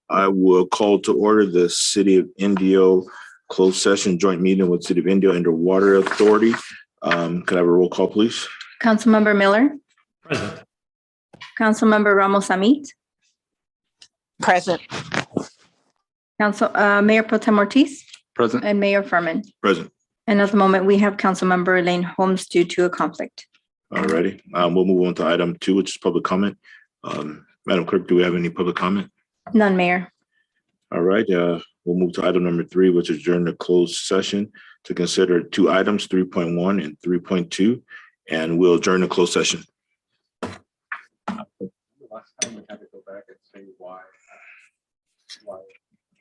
I will call to order the City of Indio closed session joint meeting with City of Indio and the Water Authority. Could I have a roll call, please? Councilmember Miller. Present. Councilmember Ramos Amit. Present. Mayor Pro Tem Ortiz Present. and Mayor Furman. Present. And at the moment, we have Councilmember Elaine Holmes due to a conflict. Alrighty. We'll move on to item 2, which is public comment. Madam Clerk, do we have any public comment? None, Mayor. All right. We'll move to item number 3, which is during the closed session to consider 2 items, 3.1 and 3.2, and we'll adjourn the closed session. Last time we had to go back and say why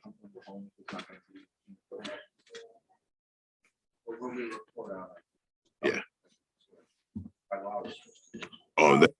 Councilmember Holmes is not going to be. Or when we report out. Yeah. By law. Oh, that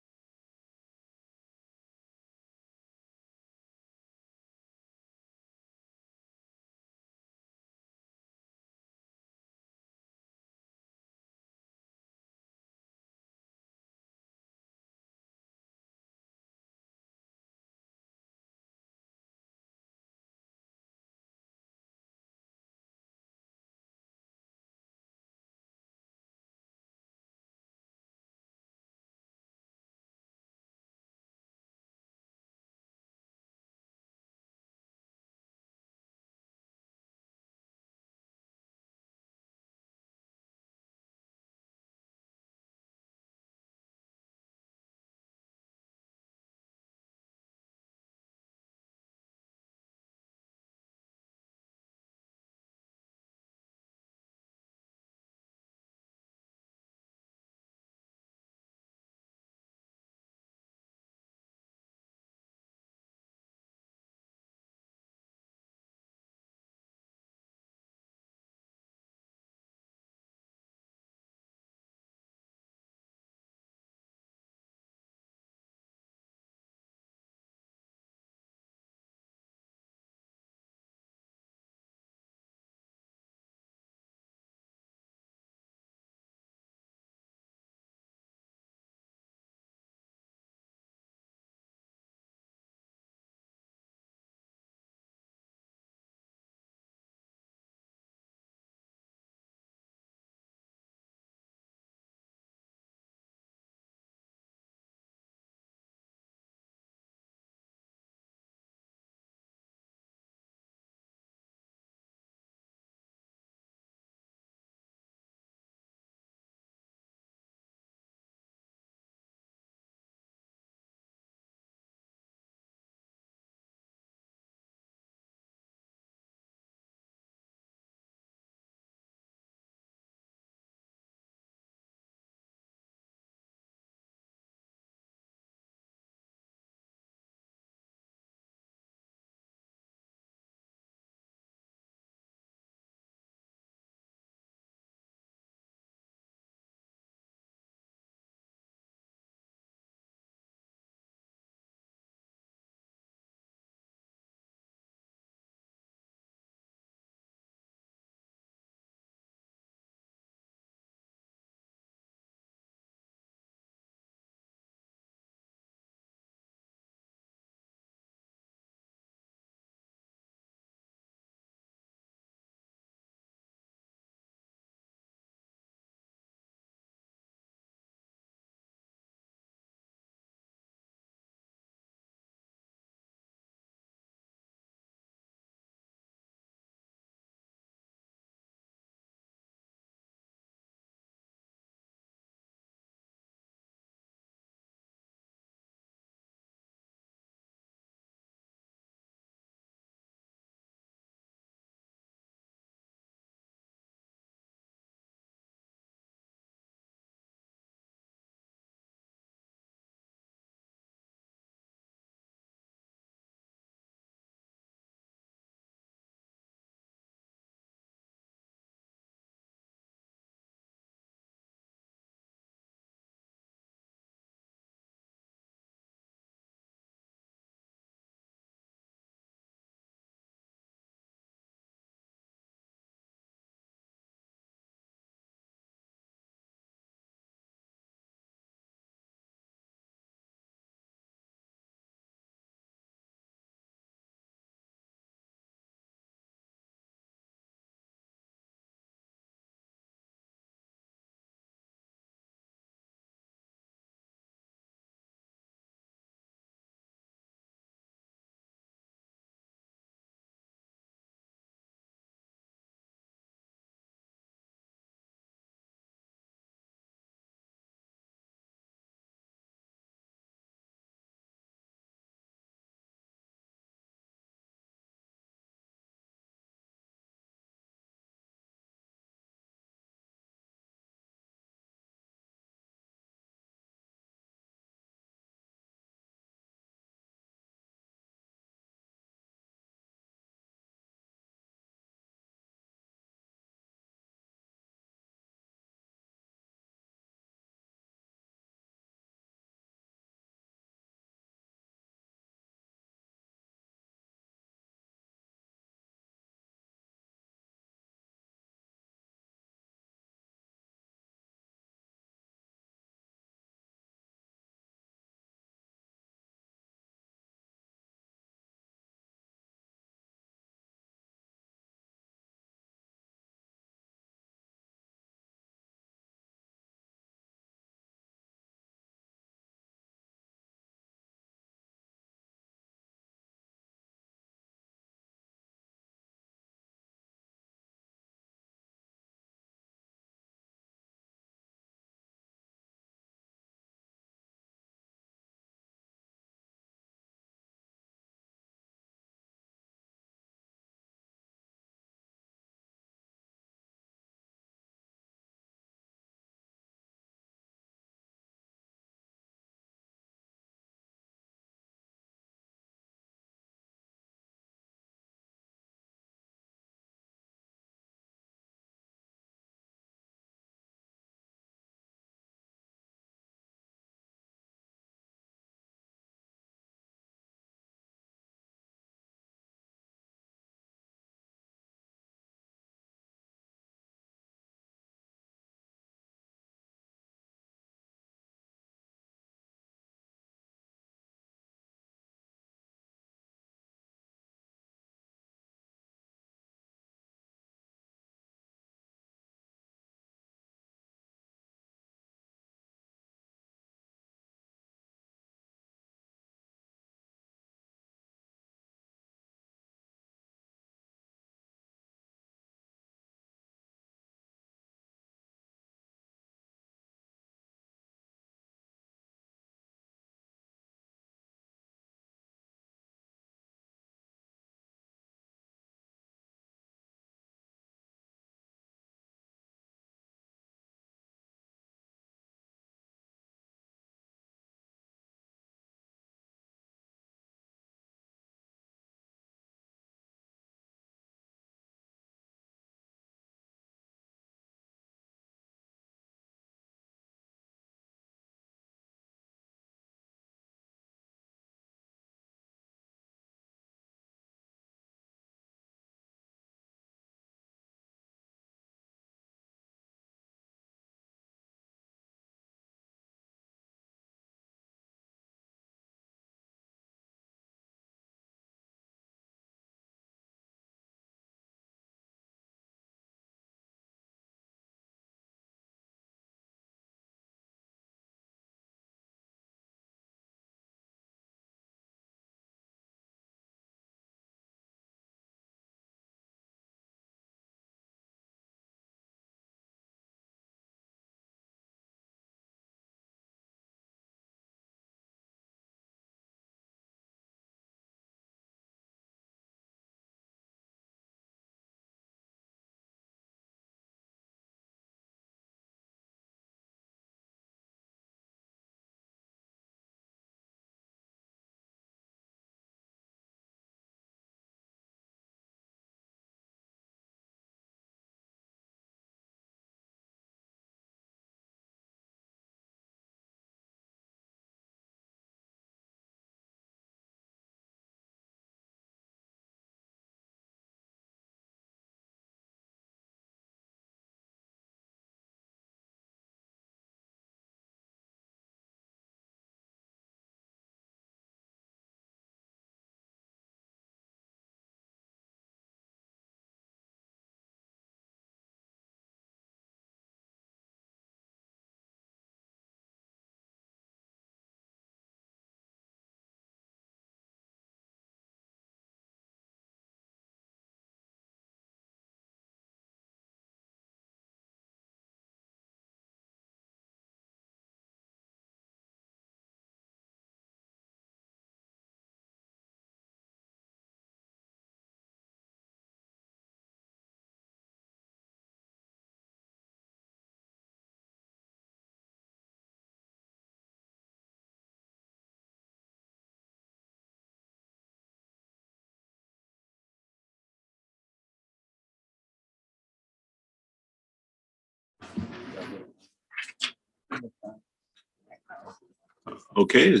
Okay,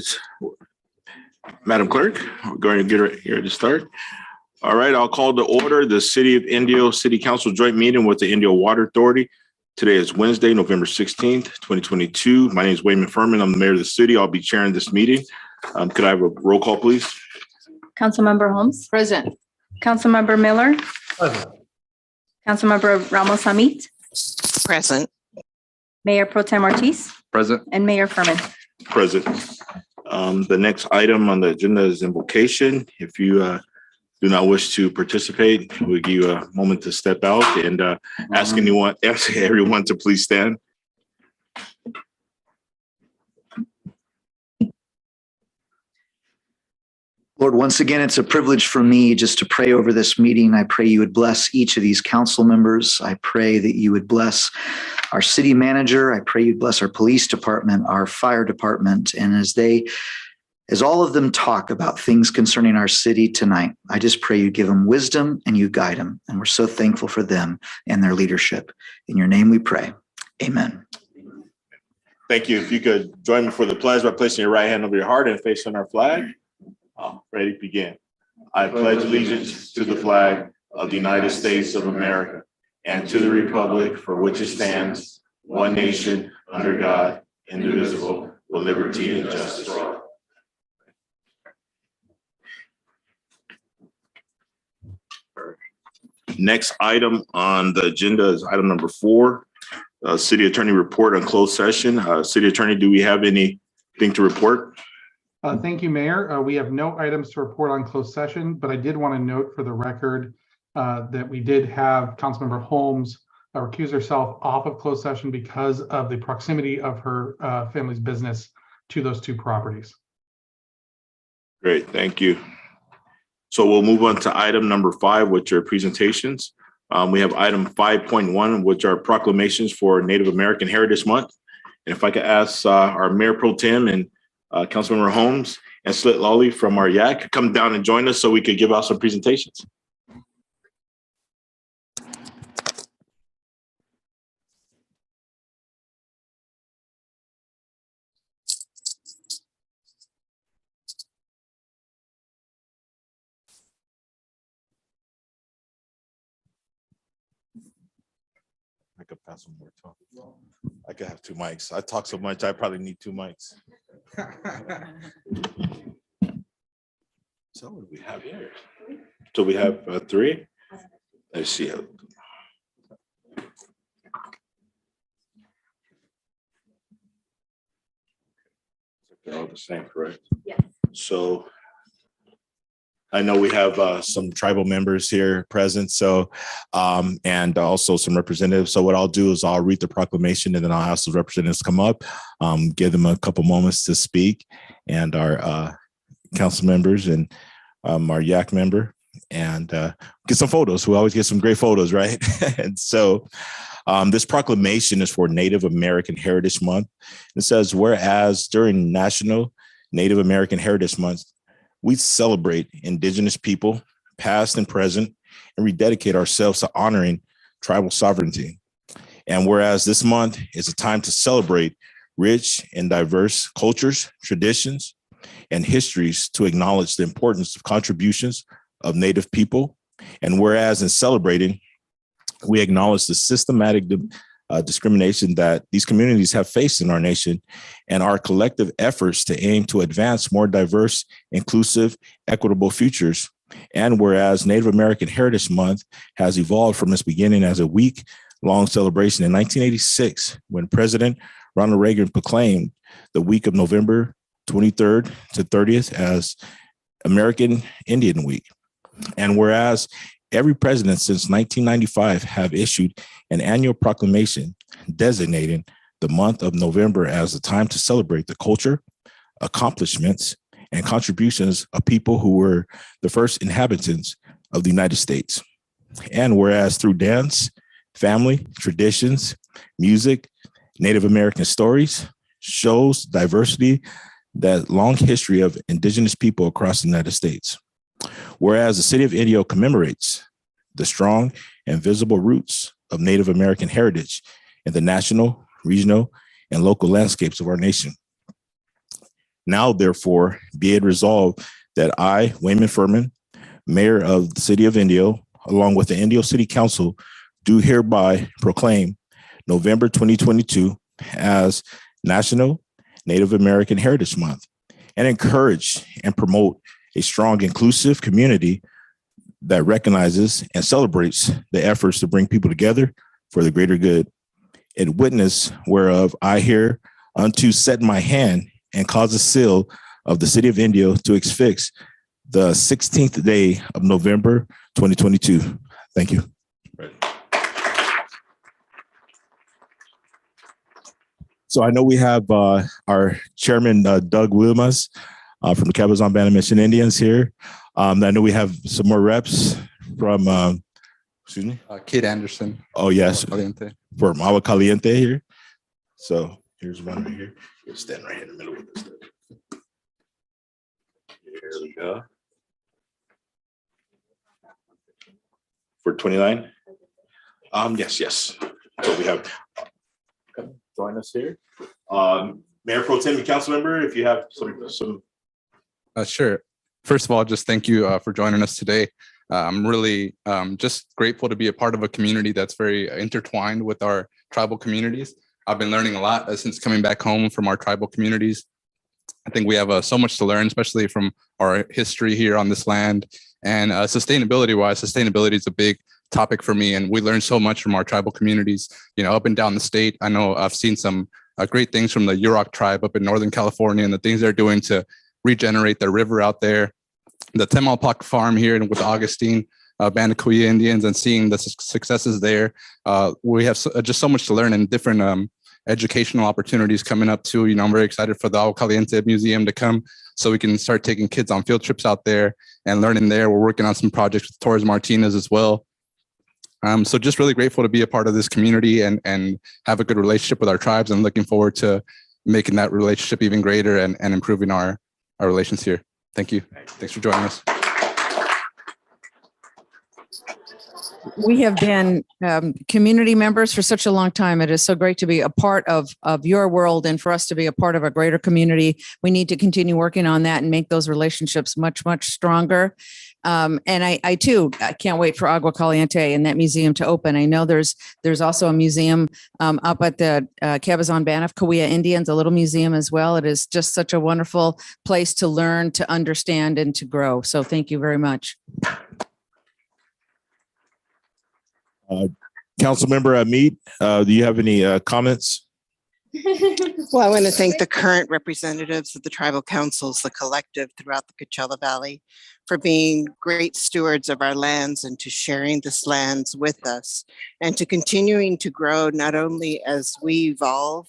Madam Clerk, we're going to get ready to start. All right, I'll call to order the City of Indio City Council joint meeting with the Indio Water Authority. Today is Wednesday, November 16th, 2022. My name is Wayman Furman. I'm the mayor of the city. I'll be chairing this meeting. Could I have a roll call, please? Councilmember Holmes, Present. Councilmember Miller, Present. Councilmember Ramos Hamid, Present. Mayor Pro Tem Ortiz, Present. and Mayor Furman. Present. The next item on the agenda is invocation. If you do not wish to participate, we'll give you a moment to step out and ask everyone to please stand. Lord, once again, it's a privilege for me just to pray over this meeting. I pray you would bless each of these council members. I pray that you would bless our city manager. I pray you'd bless our police department, our fire department. And as all of them talk about things concerning our city tonight, I just pray you give them wisdom and you guide them. And we're so thankful for them and their leadership. In your name we pray. Amen. Thank you. If you could join me for the pledge by placing your right hand over your heart and facing our flag. Ready, begin. I pledge allegiance to the flag of the United States of America and to the republic for which it stands, one nation, under God, indivisible, with liberty and justice for all. Next item on the agenda is item number 4, City Attorney report on closed session. City Attorney, do we have anything to report? Thank you, Mayor. We have no items to report on closed session, but I did want to note for the record that we did have Councilmember Holmes recuse herself off of closed session because of the proximity of her family's business to those two properties. Great, thank you. So we'll move on to item number 5, which are presentations. We have item 5.1, which are proclamations for Native American Heritage Month. And if I could ask our Mayor Pro Tem and Councilmember Holmes and Slit Lawley from our YAC come down and join us so we could give out some presentations. I could pass some more talk. I could have 2 mics. I talk so much, I probably need 2 mics. So what do we have here? So we have 3. Let's see. They're all the same, correct? Yes. So I know we have some tribal members here present, so and also some representatives. So what I'll do is I'll read the proclamation and then I'll ask those representatives to come up, give them a couple moments to speak, and our council members and our YAC member, and get some photos. We always get some great photos, right? And so this proclamation is for Native American Heritage Month. It says, whereas during National Native American Heritage Month, we celebrate Indigenous people, past and present, and rededicate ourselves to honoring tribal sovereignty. And whereas this month is a time to celebrate rich and diverse cultures, traditions, and histories to acknowledge the importance of contributions of Native people. And whereas in celebrating, we acknowledge the systematic discrimination that these communities have faced in our nation and our collective efforts to aim to advance more diverse, inclusive, equitable futures. And whereas Native American Heritage Month has evolved from its beginning as a week-long celebration in 1986, when President Ronald Reagan proclaimed the week of November 23rd to 30th as American Indian Week. And whereas every president since 1995 have issued an annual proclamation designating the month of November as a time to celebrate the culture, accomplishments, and contributions of people who were the first inhabitants of the United States. And whereas through dance, family, traditions, music, Native American stories, shows diversity, that long history of Indigenous people across the United States. Whereas the city of Indio commemorates the strong and visible roots of Native American heritage in the national, regional, and local landscapes of our nation. Now, therefore, be it resolved that I, Wayman Furman, Mayor of the City of Indio, along with the Indio City Council, do hereby proclaim November 2022 as National Native American Heritage Month and encourage and promote a strong, inclusive community that recognizes and celebrates the efforts to bring people together for the greater good. In witness whereof I hereunto set my hand and cause the seal of the City of Indio to affix the 16th day of November 2022. Thank you. So I know we have our chairman, Doug Wilmas, from the Cabazon Band of Mission Indians here. I know we have some more reps from, excuse me? Kate Anderson. Oh, yes, Caliente. from Agua Caliente here. So here's one right here. You'll stand right here in the middle with this. Here we go. For 29? Yes. So we have, join us here. Mayor Pro Tem and Council Member, if you have some. Sure. First of all, just thank you for joining us today. I'm really just grateful to be a part of a community that's very intertwined with our tribal communities. I've been learning a lot since coming back home from our tribal communities. I think we have so much to learn, especially from our history here on this land. And sustainability-wise, sustainability is a big topic for me, and we learn so much from our tribal communities, up and down the state. I know I've seen some great things from the Yurok tribe up in Northern California and the things they're doing to regenerate the river out there. The Temalpac farm here with Augustine Band of Kuya Indians, and seeing the successes there. We have just so much to learn, and different educational opportunities coming up too. I'm very excited for the Agua Caliente Museum to come so we can start taking kids on field trips out there and learning there. We're working on some projects with Torres Martinez as well. So just really grateful to be a part of this community and have a good relationship with our tribes, and looking forward to making that relationship even greater and improving our relations here. Thank you. Thanks for joining us. We have been community members for such a long time. It is so great to be a part of your world, and for us to be a part of a greater community. We need to continue working on that and make those relationships much, much stronger. And I too can't wait for Agua Caliente and that museum to open. I know there's also a museum up at the Cabazon Band of Cahuilla Indians, a little museum as well. It is just such a wonderful place to learn, to understand, and to grow. So thank you very much. Councilmember Mead, do you have any comments? Well, I want to thank the current representatives of the tribal councils, the collective throughout the Coachella Valley, for being great stewards of our lands and to sharing this lands with us, and to continuing to grow not only as we evolve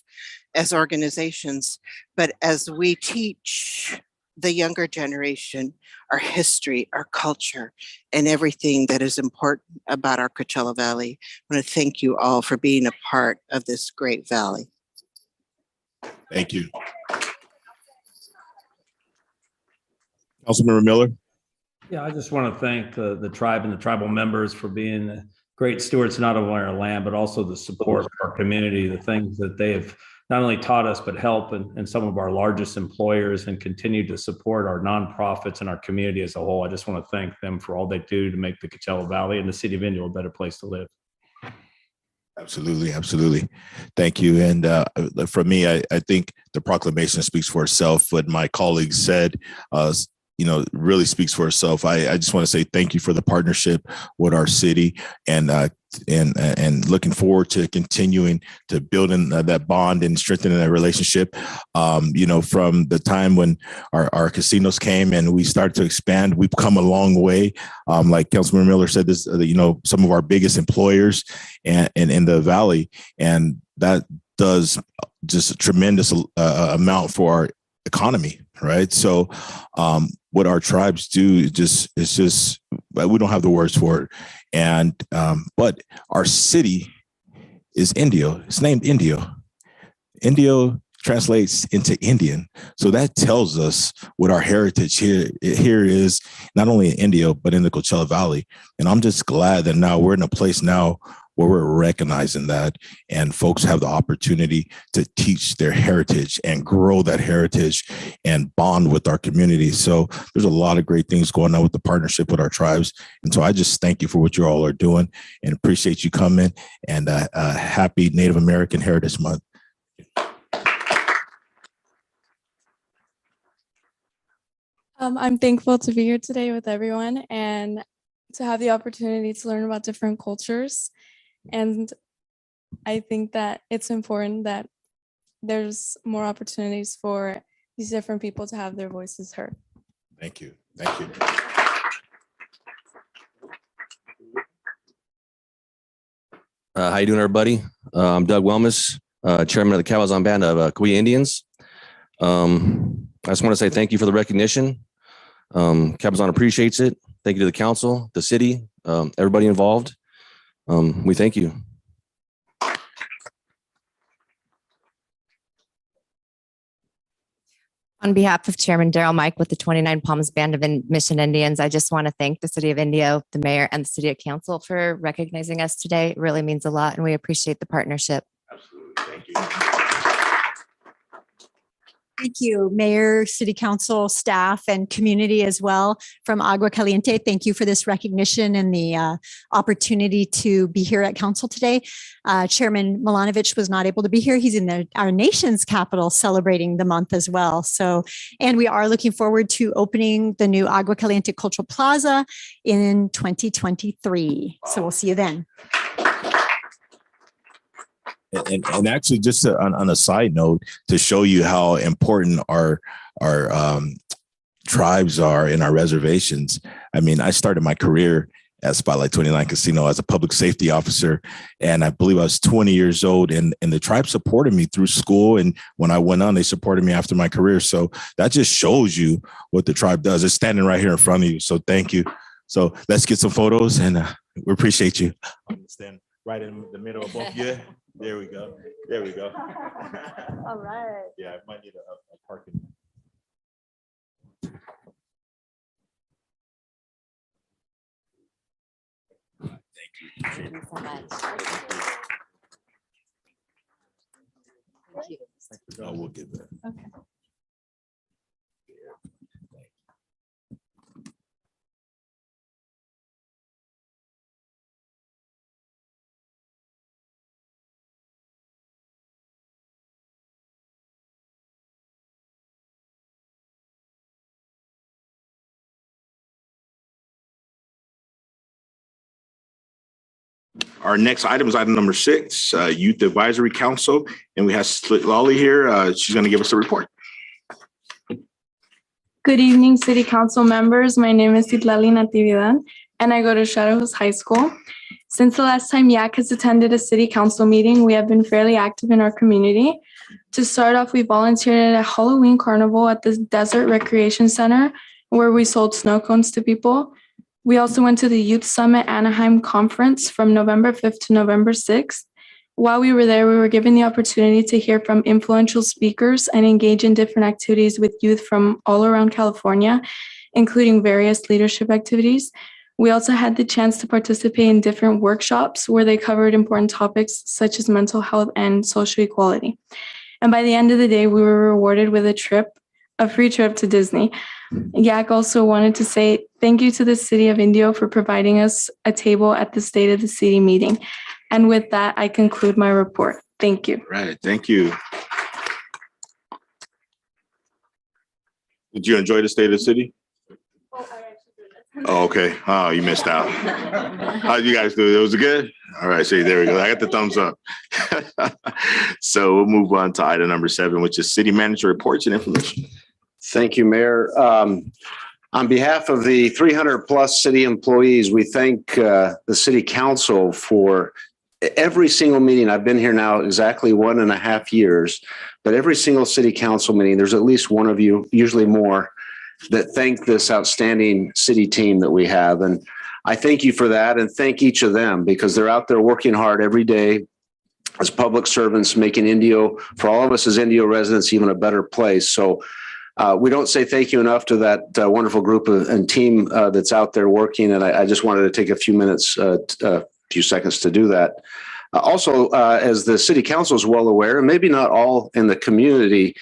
as organizations, but as we teach the younger generation our history, our culture, and everything that is important about our Coachella Valley. I want to thank you all for being a part of this great valley. Thank you. Councilmember Miller. Yeah, I just want to thank the tribe and the tribal members for being great stewards, not only our land, but also the support of our community, the things that they have not only taught us, but help and some of our largest employers, and continue to support our nonprofits and our community as a whole. I just want to thank them for all they do to make the Coachella Valley and the city of Indio a better place to live. Absolutely. Absolutely. Thank you. And for me, I think the proclamation speaks for itself. What my colleagues said, really speaks for itself. I just want to say thank you for the partnership with our city, and looking forward to continuing to build in that bond and strengthening that relationship. From the time when our casinos came and we started to expand, we've come a long way. Like Councilmember Miller said, this, some of our biggest employers and in the valley, and that does just a tremendous amount for our economy, right? So what our tribes do it's just we don't have the words for it. And but our city is Indio. It's named Indio. Indio translates into Indian. So that tells us what our heritage here is, not only in Indio, but in the Coachella Valley. And I'm just glad that now we're in a place now where we're recognizing that, and folks have the opportunity to teach their heritage and grow that heritage and bond with our community. So there's a lot of great things going on with the partnership with our tribes. And so I just thank you for what you all are doing and appreciate you coming, and happy Native American Heritage Month. I'm thankful to be here today with everyone and to have the opportunity to learn about different cultures. And I think that it's important that there's more opportunities for these different people to have their voices heard. Thank you. Thank you. How you doing, everybody? I'm Doug Wellmus, chairman of the Cabazon Band of Kauai Indians. I just want to say thank you for the recognition. Cabazon appreciates it. Thank you to the council, the city, everybody involved. We thank you. On behalf of Chairman Darrell Mike with the 29 Palms Band of Mission Indians, I just want to thank the City of Indio, the mayor, and the City Council for recognizing us today. It really means a lot, and we appreciate the partnership. Absolutely. Thank you. Thank you, Mayor, City Council, staff, and community as well from Agua Caliente. Thank you for this recognition and the opportunity to be here at Council today. Chairman Milanovic was not able to be here. He's in our nation's capital celebrating the month as well. So, and we are looking forward to opening the new Agua Caliente Cultural Plaza in 2023. So we'll see you then. And actually, just on a side note, to show you how important our tribes are in our reservations. I mean, I started my career at Spotlight 29 Casino as a public safety officer, and I believe I was 20 years old. And the tribe supported me through school, and when I went on, they supported me after my career. So that just shows you what the tribe does. It's standing right here in front of you. So thank you. So let's get some photos, and we appreciate you. Stand right in the middle of both. Yeah. There we go. There we go. All right. Yeah, I might need a parking. Thank you. Thank you so much. Thank you. No, we'll get that. Okay. Our next item is item number 6, Youth Advisory Council, and we have Split Lawley here. She's going to give us a report. Good evening, City Council members. My name is Citlali Natividad, and I go to Shadow Hills High School. Since the last time YAC has attended a City Council meeting, we have been fairly active in our community. To start off, we volunteered at a Halloween carnival at the Desert Recreation Center, where we sold snow cones to people. We also went to the Youth Summit Anaheim Conference from November 5th to November 6th. While we were there, we were given the opportunity to hear from influential speakers and engage in different activities with youth from all around California, including various leadership activities. We also had the chance to participate in different workshops where they covered important topics such as mental health and social equality. And by the end of the day, we were rewarded with a free trip to Disney. YAC also wanted to say thank you to the City of Indio for providing us a table at the State of the City meeting. And with that, I conclude my report. Thank you. Right. Thank you. Did you enjoy the State of the City? Oh, okay. Oh, you missed out. How did you guys do? It was good? All right. See, there we go. I got the thumbs up. So we'll move on to item number 7, which is City Manager reports and information. Thank you, Mayor. On behalf of the 300 plus city employees, we thank the City Council for every single meeting. I've been here now exactly 1.5 years, but every single City Council meeting, there's at least one of you, usually more, that thank this outstanding city team that we have. And I thank you for that, and thank each of them, because they're out there working hard every day as public servants, making Indio, for all of us as Indio residents, even a better place. So we don't say thank you enough to that wonderful group and team that's out there working. And I just wanted to take a few minutes few seconds to do that. Also, as the city council is well aware, and maybe not all in the community,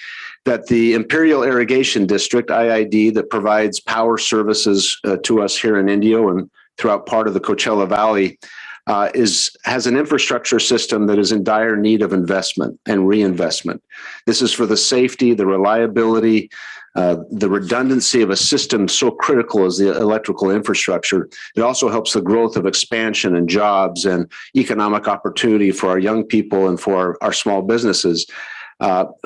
that the Imperial Irrigation District, IID, that provides power services to us here in Indio and throughout part of the Coachella Valley, has an infrastructure system that is in dire need of investment and reinvestment. This is for the safety, the reliability, the redundancy of a system so critical as the electrical infrastructure. It also helps the growth of expansion and jobs and economic opportunity for our young people and for our small businesses.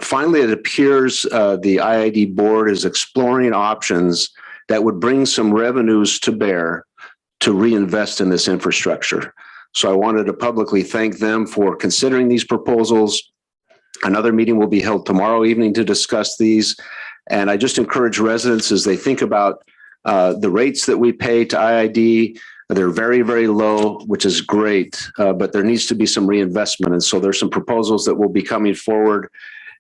Finally, it appears the IID board is exploring options that would bring some revenues to bear to reinvest in this infrastructure. So I wanted to publicly thank them for considering these proposals. Another meeting will be held tomorrow evening to discuss these. And I just encourage residents as they think about the rates that we pay to IID. They're very, very low, which is great, but there needs to be some reinvestment. And so there's some proposals that will be coming forward.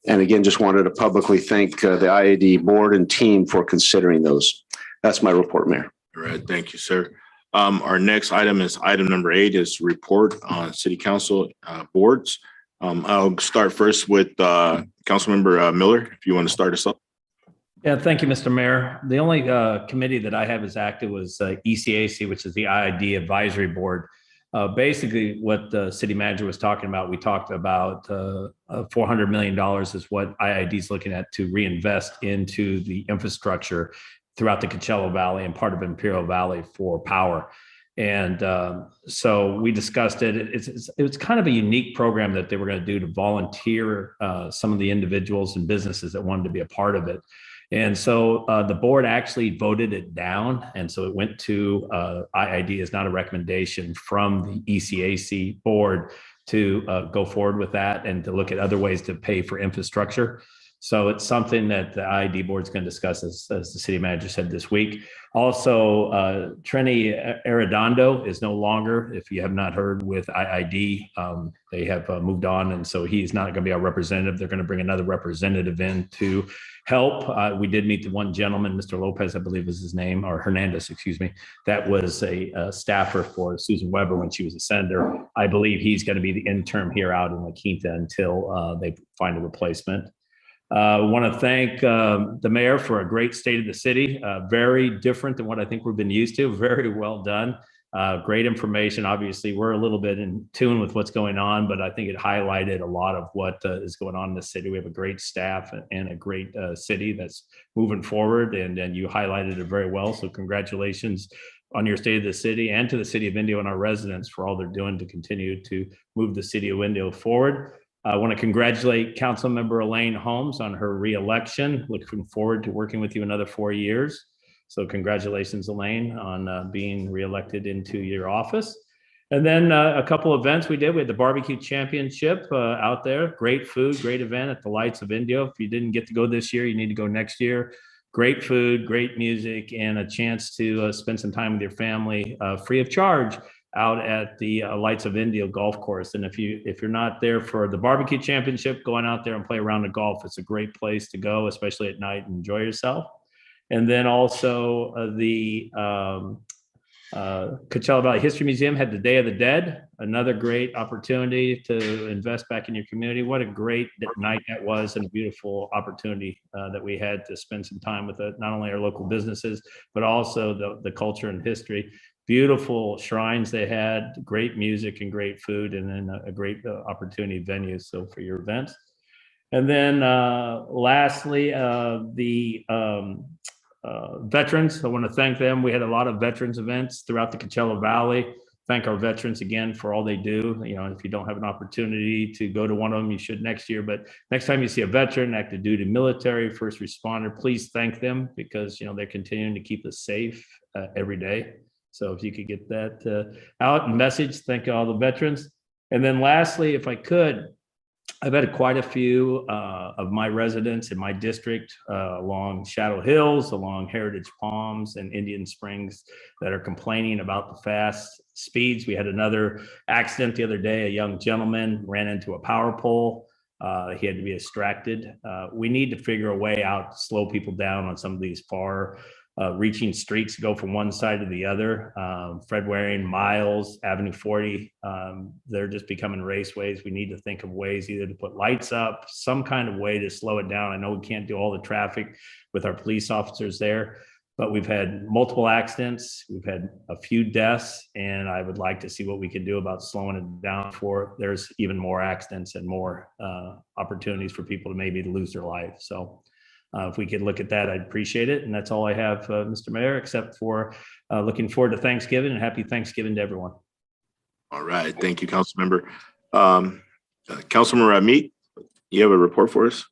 And again, just wanted to publicly thank the IID board and team for considering those. That's my report, Mayor. All right, thank you, sir. Our next item is item number 8 is report on city council boards. I'll start first with Councilmember Miller, if you want to start us up. Yeah, thank you, Mr. Mayor. The only committee that I have as active was ECAC, which is the IID Advisory Board. Basically, what the city manager was talking about, we talked about $400 million is what IID is looking at to reinvest into the infrastructure throughout the Coachella Valley and part of Imperial Valley for power. And so we discussed it. It was kind of a unique program that they were going to do to volunteer some of the individuals and businesses that wanted to be a part of it. And so the board actually voted it down. And so it went to IID as not a recommendation from the ECAC board to go forward with that and to look at other ways to pay for infrastructure. So it's something that the IID board is going to discuss, as the city manager said this week. Also, Trini Arredondo is no longer, if you have not heard, with IID. They have moved on, and so he's not going to be our representative. They're going to bring another representative in to help. We did meet the one gentleman, Mr. Lopez, I believe was his name, or Hernandez, excuse me, that was a staffer for Susan Weber when she was a senator. I believe he's going to be the interim here out in La Quinta until they find a replacement. I want to thank the mayor for a great state of the city, very different than what I think we've been used to, very well done. Great information. Obviously, we're a little bit in tune with what's going on, but I think it highlighted a lot of what is going on in the city. We have a great staff and a great city that's moving forward, and you highlighted it very well. So congratulations on your state of the city and to the city of Indio and our residents for all they're doing to continue to move the city of Indio forward. I want to congratulate Councilmember Elaine Holmes on her re-election. Looking forward to working with you another 4 years. So congratulations, Elaine, on being re-elected into your office. And then a couple events we did. We had the barbecue championship out there. Great food, great event at the Lights of Indio. If you didn't get to go this year, you need to go next year. Great food, great music, and a chance to spend some time with your family free of charge out at the Lights of Indio golf course. And if you're not there for the barbecue championship, going out there and play a round of golf, it's a great place to go, especially at night, and enjoy yourself. And then also the Coachella Valley History Museum had the Day of the Dead, another great opportunity to invest back in your community. What a great night that was, and a beautiful opportunity that we had to spend some time with not only our local businesses, but also the culture and history. Beautiful shrines they had, great music and great food, and then a great opportunity venue so for your events. And then lastly, the veterans, I want to thank them. We had a lot of veterans events throughout the Coachella Valley. Thank our veterans again for all they do. You know, if you don't have an opportunity to go to one of them, you should next year. But next time you see a veteran, active duty military, first responder, please thank them, because, you know, they're continuing to keep us safe every day. So if you could get that out and message, thank all the veterans. And then lastly, if I could, I've had quite a few of my residents in my district along Shadow Hills, along Heritage Palms and Indian Springs that are complaining about the fast speeds. We had another accident the other day. A young gentleman ran into a power pole. He had to be extracted. We need to figure a way out to slow people down on some of these far reaching streets to go from one side to the other. Fred Waring, Miles, Avenue 40, they're just becoming raceways. We need to think of ways either to put lights up, some kind of way to slow it down. I know we can't do all the traffic with our police officers there, but we've had multiple accidents. We've had a few deaths, and I would like to see what we can do about slowing it down before there's even more accidents and more opportunities for people to maybe lose their life. So if we could look at that, I'd appreciate it. And that's all I have, Mr. Mayor, except for looking forward to Thanksgiving, and happy Thanksgiving to everyone. All right. Thank you, Councilmember. Councilmember Amit, you have a report for us?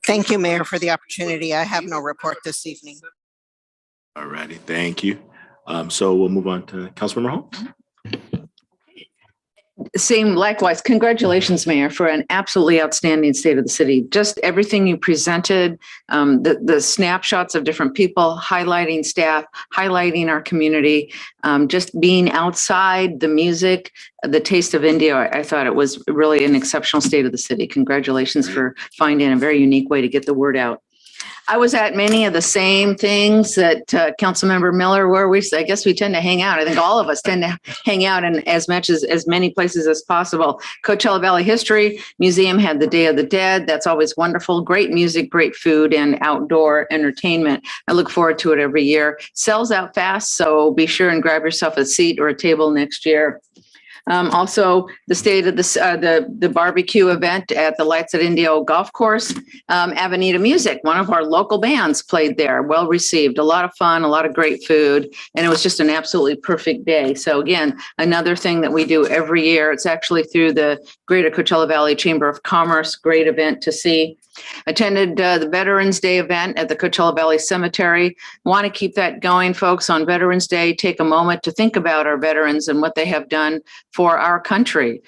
Thank you, Mayor, for the opportunity. I have no report this evening. All righty. Thank you. So we'll move on to Councilmember Holmes. Same, likewise. Congratulations, Mayor, for an absolutely outstanding state of the city. Just everything you presented, the snapshots of different people, highlighting staff, highlighting our community, just being outside, the music, the taste of Indio. I thought it was really an exceptional state of the city. Congratulations for finding a very unique way to get the word out. I was at many of the same things that Councilmember Miller were. I guess we tend to hang out. I think all of us tend to hang out in as many places as possible. Coachella Valley History Museum had the Day of the Dead. That's always wonderful. Great music, great food, and outdoor entertainment. I look forward to it every year. Sells out fast, so be sure and grab yourself a seat or a table next year. Also, the state of the barbecue event at the Lights at Indio Golf Course, Avenida Music, one of our local bands played there, well received, a lot of fun, a lot of great food, and it was just an absolutely perfect day. So again, another thing that we do every year, it's actually through the Greater Coachella Valley Chamber of Commerce, great event to see. Attended the Veterans Day event at the Coachella Valley Cemetery. Want to keep that going, folks. On Veterans Day, take a moment to think about our veterans and what they have done for our country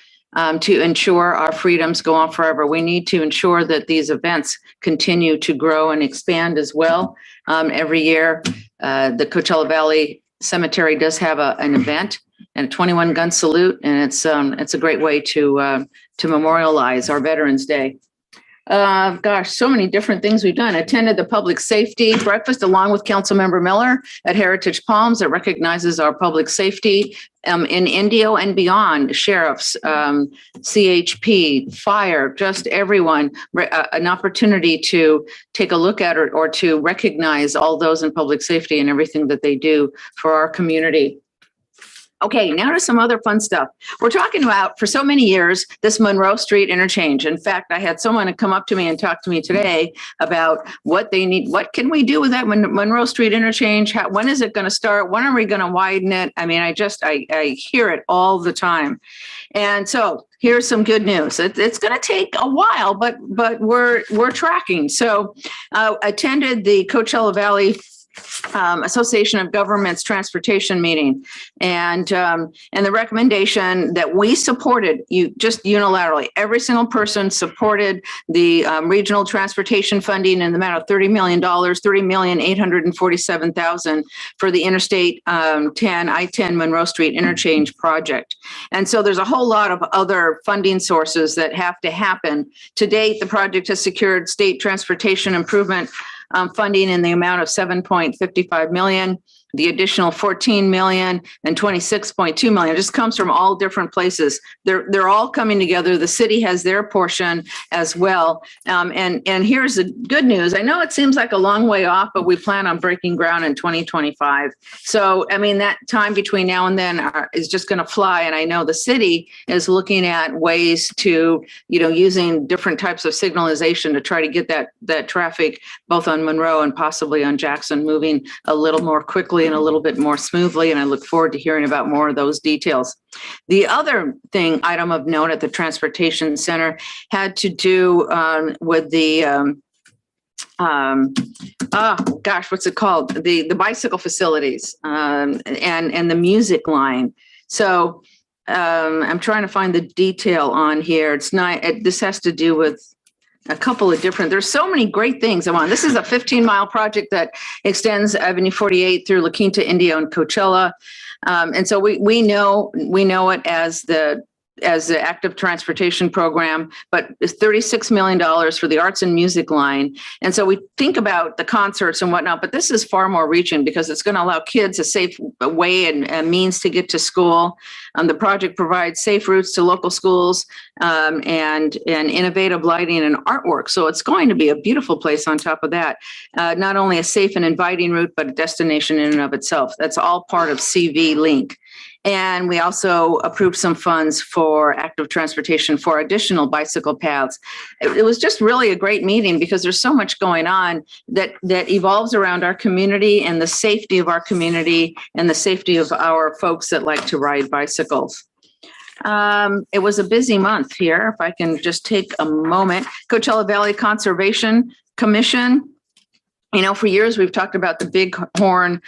to ensure our freedoms go on forever. We need to ensure that these events continue to grow and expand as well. Every year, the Coachella Valley Cemetery does have an event and a 21 gun salute, and it's a great way to memorialize our Veterans Day. Gosh, so many different things we've done. Attended the public safety breakfast along with Councilmember Miller at Heritage Palms that recognizes our public safety in Indio and beyond, sheriffs, CHP, fire, just everyone, an opportunity to take a look at or to recognize all those in public safety and everything that they do for our community. Okay, now to some other fun stuff. We're talking about, for so many years, this Monroe Street interchange. In fact, I had someone come up to me and talk to me today about what they need. What can we do with that Monroe Street interchange? When is it going to start? When are we going to widen it? I mean, I hear it all the time. And so here's some good news. It's going to take a while, but we're tracking. So attended the Coachella Valley Association of Governments Transportation meeting, and the recommendation that we supported, just unilaterally, every single person supported the regional transportation funding in the amount of $30 million, $30,847,000 for the Interstate 10 I-10 Monroe Street interchange project. And so there's a whole lot of other funding sources that have to happen. To date, the project has secured state transportation improvement funding in the amount of $7.55 million. The additional $14 million and $26.2 million just comes from all different places. They're all coming together. The city has their portion as well. And here's the good news. I know it seems like a long way off, but we plan on breaking ground in 2025. So, I mean, that time between now and then is just going to fly. And I know the city is looking at ways to, using different types of signalization to try to get that traffic both on Monroe and possibly on Jackson moving a little more quickly and a little bit more smoothly. And I look forward to hearing about more of those details. The other item of note at the Transportation Center had to do with the, what's it called? The bicycle facilities and the music line. So I'm trying to find the detail on here. It's not, this has to do with a couple of different, there's so many great things I want. This is a 15-mile project that extends Avenue 48 through La Quinta, Indio, and Coachella. And so we know it as the as the active transportation program, but it's $36 million for the arts and music line. And so we think about the concerts and whatnot, but this is far more reaching because it's going to allow kids a safe way and means to get to school. The project provides safe routes to local schools and innovative lighting and artwork. So it's going to be a beautiful place on top of that. Not only a safe and inviting route, but a destination in and of itself. That's all part of CV Link. And we also approved some funds for active transportation for additional bicycle paths. It was just really a great meeting because there's so much going on that evolves around our community and the safety of our community and the safety of our folks that like to ride bicycles. It was a busy month here. If I can just take a moment. Coachella Valley Conservation Commission. You know, for years, we've talked about the bighorn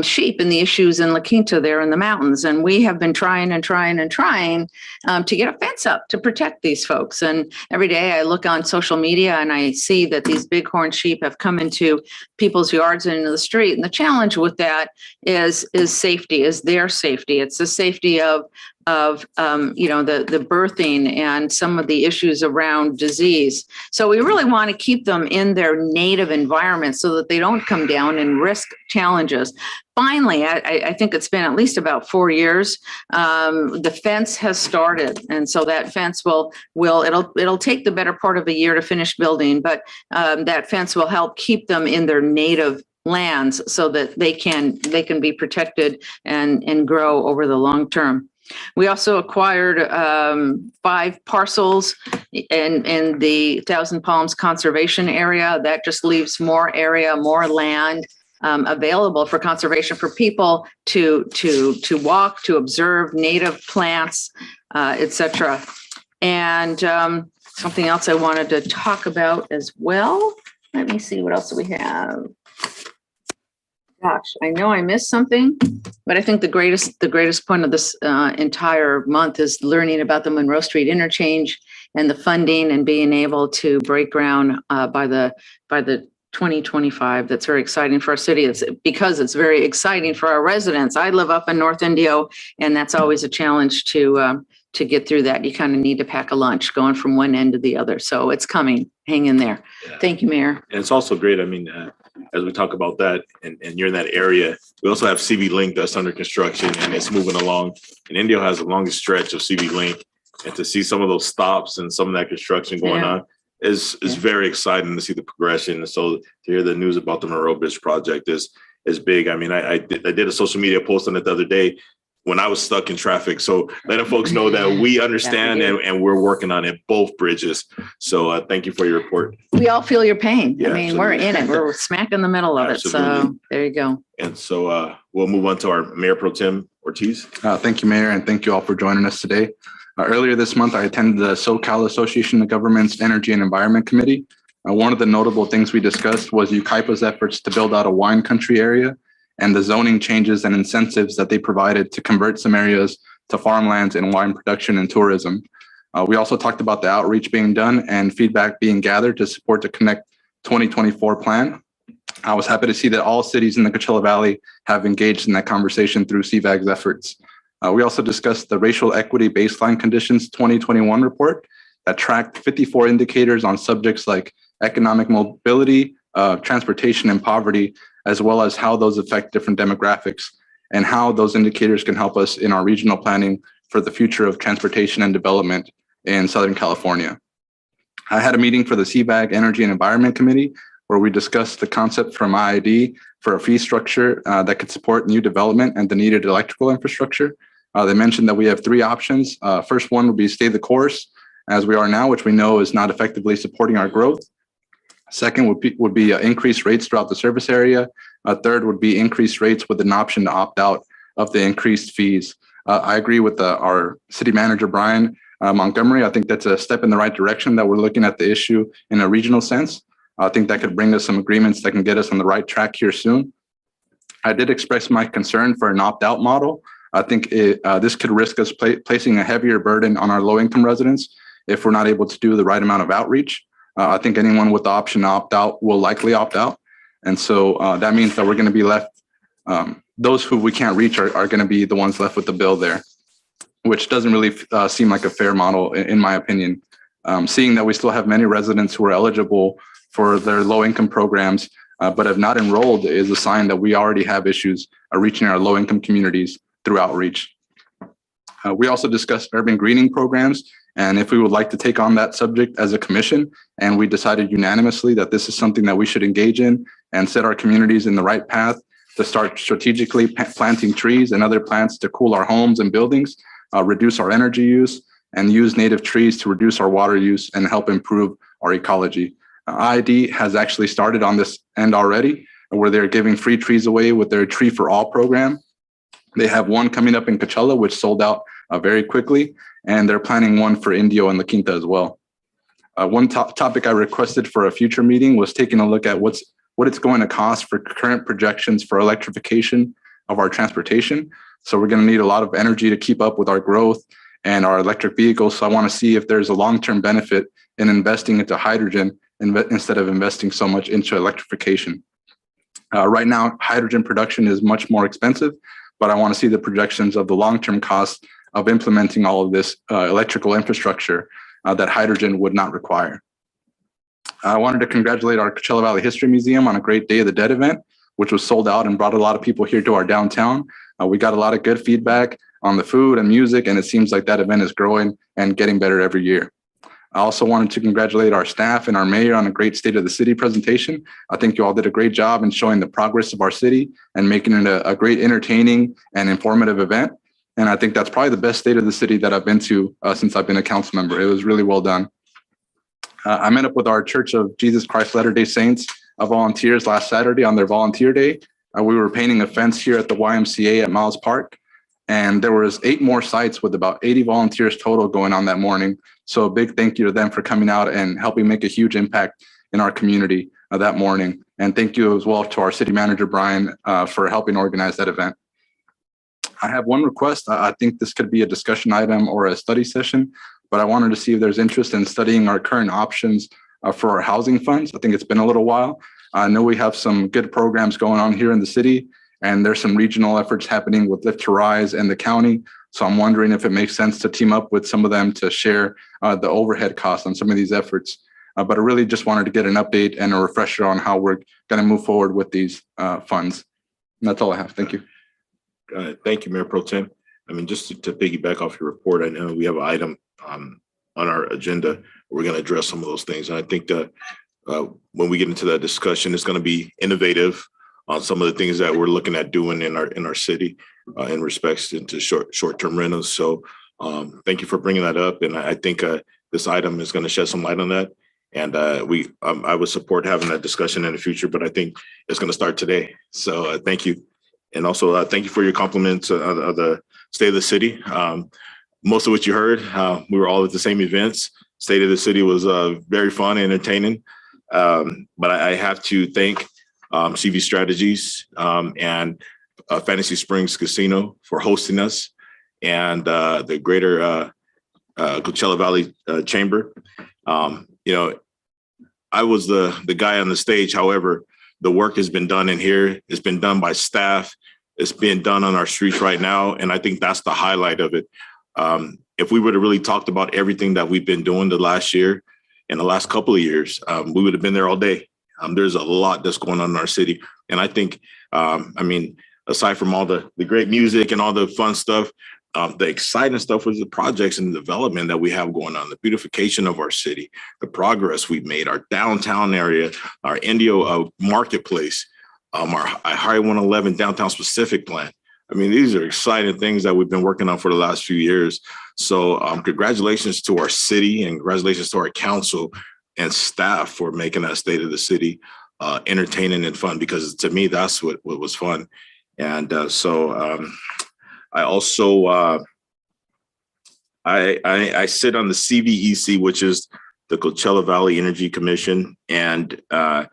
sheep and the issues in La Quinta there in the mountains. And we have been trying to get a fence up to protect these folks. And every day I look on social media and I see that these bighorn sheep have come into people's yards and into the street. And the challenge with that is safety, is their safety. It's the safety of the birthing and some of the issues around disease. So we really want to keep them in their native environment so that they don't come down and risk challenges. Finally, I think it's been at least about 4 years. The fence has started, and so that fence it'll take the better part of a year to finish building, but that fence will help keep them in their native lands so that they can be protected and grow over the long term. We also acquired 5 parcels in the Thousand Palms Conservation Area. That just leaves more area, more land available for conservation for people to walk, to observe native plants, etc. And something else I wanted to talk about as well. Let me see what else we have. Gosh, I know I missed something, but I think the greatest point of this entire month is learning about the Monroe Street interchange and the funding and being able to break ground by the 2025. That's very exciting for our city. It's because it's very exciting for our residents. I live up in North Indio, and that's always a challenge to get through that. You kind of need to pack a lunch going from one end to the other. So it's coming. Hang in there. Yeah. Thank you, Mayor. And it's also great. I mean, as we talk about that and you're in that area, we also have CV Link that's under construction and it's moving along. And Indio has the longest stretch of CV Link. And to see some of those stops and some of that construction going on is very exciting to see the progression. And so to hear the news about the Monroe Bridge project is big. I mean, I did a social media post on it the other day when I was stuck in traffic. So letting folks know that we understand and we're working on it, both bridges. So thank you for your report. We all feel your pain. Yeah, I mean, absolutely. We're in it. We're smack in the middle of Absolutely. it. So there you go. And so we'll move on to our Mayor Pro Tem Ortiz. Thank you, Mayor, and thank you all for joining us today. Earlier this month, I attended the SoCal Association of Governments Energy and Environment Committee. One of the notable things we discussed was UCAIPA's efforts to build out a wine country area and the zoning changes and incentives that they provided to convert some areas to farmlands and wine production and tourism. We also talked about the outreach being done and feedback being gathered to support the Connect 2024 plan. I was happy to see that all cities in the Coachella Valley have engaged in that conversation through CVAG's efforts. We also discussed the Racial Equity Baseline Conditions 2021 report that tracked 54 indicators on subjects like economic mobility, transportation, and poverty, as well as how those affect different demographics and how those indicators can help us in our regional planning for the future of transportation and development in Southern California. I had a meeting for the CVAG Energy and Environment Committee where we discussed the concept from IID for a fee structure that could support new development and the needed electrical infrastructure. They mentioned that we have 3 options. First one would be stay the course as we are now, which we know is not effectively supporting our growth. Second would be increased rates throughout the service area. Third would be increased rates with an option to opt out of the increased fees. I agree with our city manager, Brian Montgomery. I think that's a step in the right direction that we're looking at the issue in a regional sense. I think that could bring us some agreements that can get us on the right track here soon. I did express my concern for an opt-out model. I think this could risk us placing a heavier burden on our low-income residents if we're not able to do the right amount of outreach. I think anyone with the option to opt out will likely opt out. And so that means that we're going to be left, those who we can't reach are going to be the ones left with the bill there. which doesn't really seem like a fair model in my opinion. Seeing that we still have many residents who are eligible for their low-income programs, but have not enrolled is a sign that we already have issues reaching our low-income communities through outreach. We also discussed urban greening programs and if we would like to take on that subject as a commission, and we decided unanimously that this is something that we should engage in and set our communities in the right path to start strategically planting trees and other plants to cool our homes and buildings, reduce our energy use, and use native trees to reduce our water use and help improve our ecology. IID has actually started on this end already, where they're giving free trees away with their Tree for All program. They have one coming up in Coachella, which sold out very quickly, and they're planning one for Indio and La Quinta as well. One topic I requested for a future meeting was taking a look at what it's going to cost for current projections for electrification of our transportation. So we're going to need a lot of energy to keep up with our growth and our electric vehicles. So I want to see if there's a long-term benefit in investing into hydrogen instead of investing so much into electrification. Right now, hydrogen production is much more expensive, but I want to see the projections of the long-term costs of implementing all of this electrical infrastructure that hydrogen would not require. I wanted to congratulate our Coachella Valley History Museum on a great Day of the Dead event, which was sold out and brought a lot of people here to our downtown. We got a lot of good feedback on the food and music, and it seems like that event is growing and getting better every year. I also wanted to congratulate our staff and our mayor on a great State of the City presentation. I think you all did a great job in showing the progress of our city and making it a great, entertaining and informative event. And I think that's probably the best State of the City that I've been to since I've been a council member. It was really well done. I met up with our Church of Jesus Christ Latter-day Saints volunteers last Saturday on their volunteer day. We were painting a fence here at the YMCA at Miles Park, and there was 8 more sites with about 80 volunteers total going on that morning. So a big thank you to them for coming out and helping make a huge impact in our community that morning. And thank you as well to our city manager, Brian, for helping organize that event. I have one request. I think this could be a discussion item or a study session, but I wanted to see if there's interest in studying our current options for our housing funds. I think it's been a little while. I know we have some good programs going on here in the city, and there's some regional efforts happening with Lift to Rise and the county. So I'm wondering if it makes sense to team up with some of them to share the overhead costs on some of these efforts. But I really just wanted to get an update and a refresher on how we're going to move forward with these funds. And that's all I have. Thank you. Thank you, Mayor Pro Tem. I mean, just to piggyback off your report, I know we have an item on our agenda. We're going to address some of those things. And I think that when we get into that discussion, it's going to be innovative on some of the things that we're looking at doing in our city in respects into short-term rentals. So thank you for bringing that up. And I think this item is going to shed some light on that. And I would support having that discussion in the future, but I think it's going to start today. So thank you. And also thank you for your compliments of the State of the City. Most of what you heard, we were all at the same events. State of the City was very fun and entertaining. But I have to thank CV Strategies and Fantasy Springs Casino for hosting us, and the greater Coachella Valley Chamber. You know, I was the guy on the stage. However, the work has been done in here. It's been done by staff. It's being done on our streets right now. And I think that's the highlight of it. If we would have really talked about everything that we've been doing the last year and the last couple of years, we would have been there all day. There's a lot that's going on in our city. And I think, I mean, aside from all the great music and all the fun stuff, the exciting stuff was the projects and the development that we have going on, the beautification of our city, the progress we've made, our downtown area, our Indio marketplace, our Highway 111 downtown specific plan. I mean, these are exciting things that we've been working on for the last few years. So congratulations to our city and congratulations to our council and staff for making that State of the City entertaining and fun, because to me, that's what was fun. And I also, I sit on the CVEC, which is the Coachella Valley Energy Commission. And our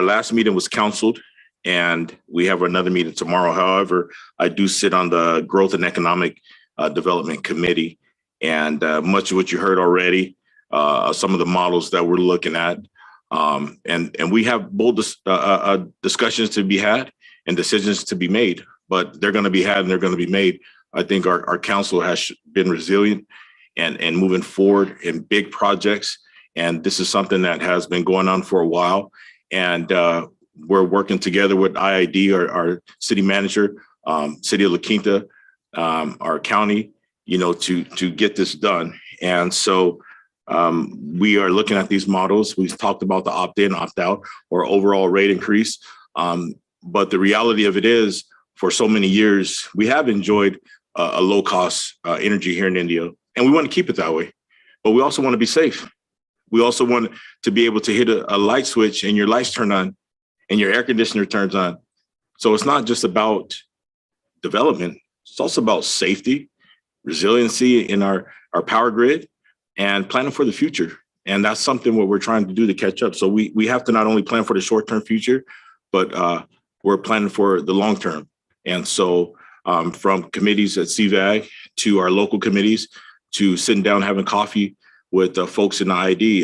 last meeting was canceled and we have another meeting tomorrow. However, I do sit on the Growth and Economic Development Committee, and much of what you heard already, some of the models that we're looking at. And we have bold discussions to be had and decisions to be made, but they're going to be had and they're going to be made I think our council has been resilient and moving forward in big projects. And this is something that has been going on for a while. And we're working together with IID, our city manager, City of La Quinta, our county, to get this done. And so we are looking at these models. We've talked about the opt-in, opt-out, or overall rate increase. But the reality of it is, for so many years, we have enjoyed a low-cost energy here in Indio, and we want to keep it that way. But we also want to be safe. We also want to be able to hit a light switch and your lights turn on and your air conditioner turns on. So it's not just about development. It's also about safety, resiliency in our power grid, and planning for the future. And that's something what we're trying to do to catch up. So we have to not only plan for the short-term future, but we're planning for the long term. And so from committees at CVAG to our local committees to sitting down having coffee with folks in the ID,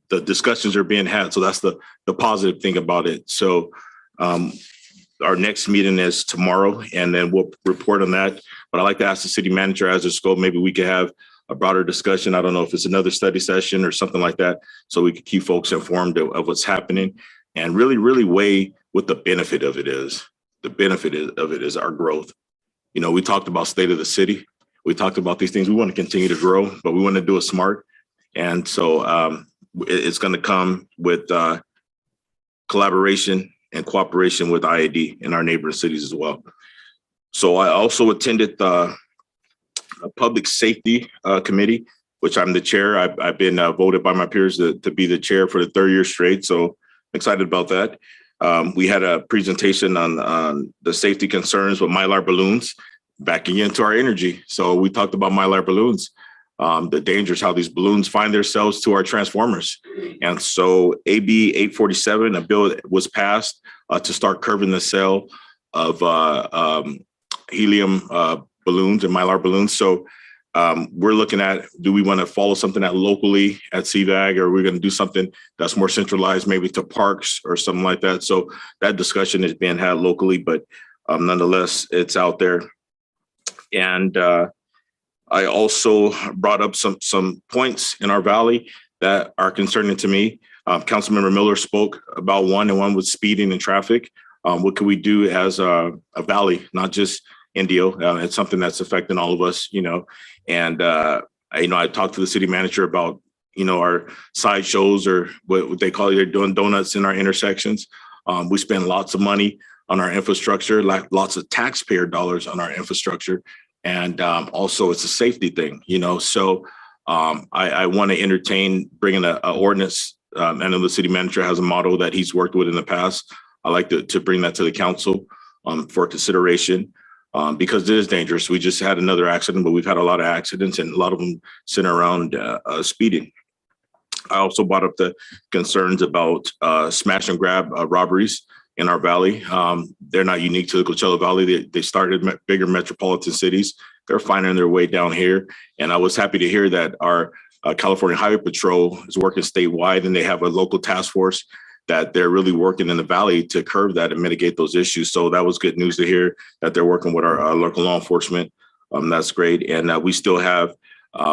the discussions are being had. So that's the positive thing about it. So our next meeting is tomorrow, and then we'll report on that. But I'd like to ask the city manager as a scope, maybe we could have a broader discussion. I don't know if it's another study session or something like that, so we can keep folks informed of what's happening and really weigh what the benefit of it is. The benefit of it is our growth. We talked about state of the city. We talked about these things. We want to continue to grow, but we want to do it smart. And so it's going to come with collaboration and cooperation with IAD and our neighboring cities as well. So I also attended the Public Safety Committee, which I'm the chair. I've been voted by my peers to be the chair for the third year straight. So excited about that. We had a presentation on the safety concerns with Mylar balloons backing into our energy. So we talked about Mylar balloons, the dangers, how these balloons find themselves to our transformers. And so AB 847, a bill was passed to start curbing the sale of helium balloons and Mylar balloons. So we're looking at, do we want to follow something that locally at CVAG, or are we going to do something that's more centralized, maybe to parks or something like that? So that discussion is being had locally, but nonetheless, it's out there. And I also brought up some points in our valley that are concerning to me. Councilmember Miller spoke about one, and one was speeding and traffic. What can we do as a valley, not just Indio? It's something that's affecting all of us, And I talked to the city manager about our side shows, or what they call it, they're doing donuts in our intersections. We spend lots of money on our infrastructure, like lots of taxpayer dollars on our infrastructure. And also it's a safety thing, So I want to entertain bringing an ordinance. I know the city manager has a model that he's worked with in the past. I like to bring that to the council for consideration. Because it is dangerous. We just had another accident, but we've had a lot of accidents, and a lot of them center around speeding. I also brought up the concerns about smash and grab robberies in our valley. They're not unique to the Coachella Valley. They started in bigger metropolitan cities. They're finding their way down here. And I was happy to hear that our California Highway Patrol is working statewide, and they have a local task force that they're really working in the valley to curb that and mitigate those issues. So that was good news to hear that they're working with our local law enforcement. That's great. And we still have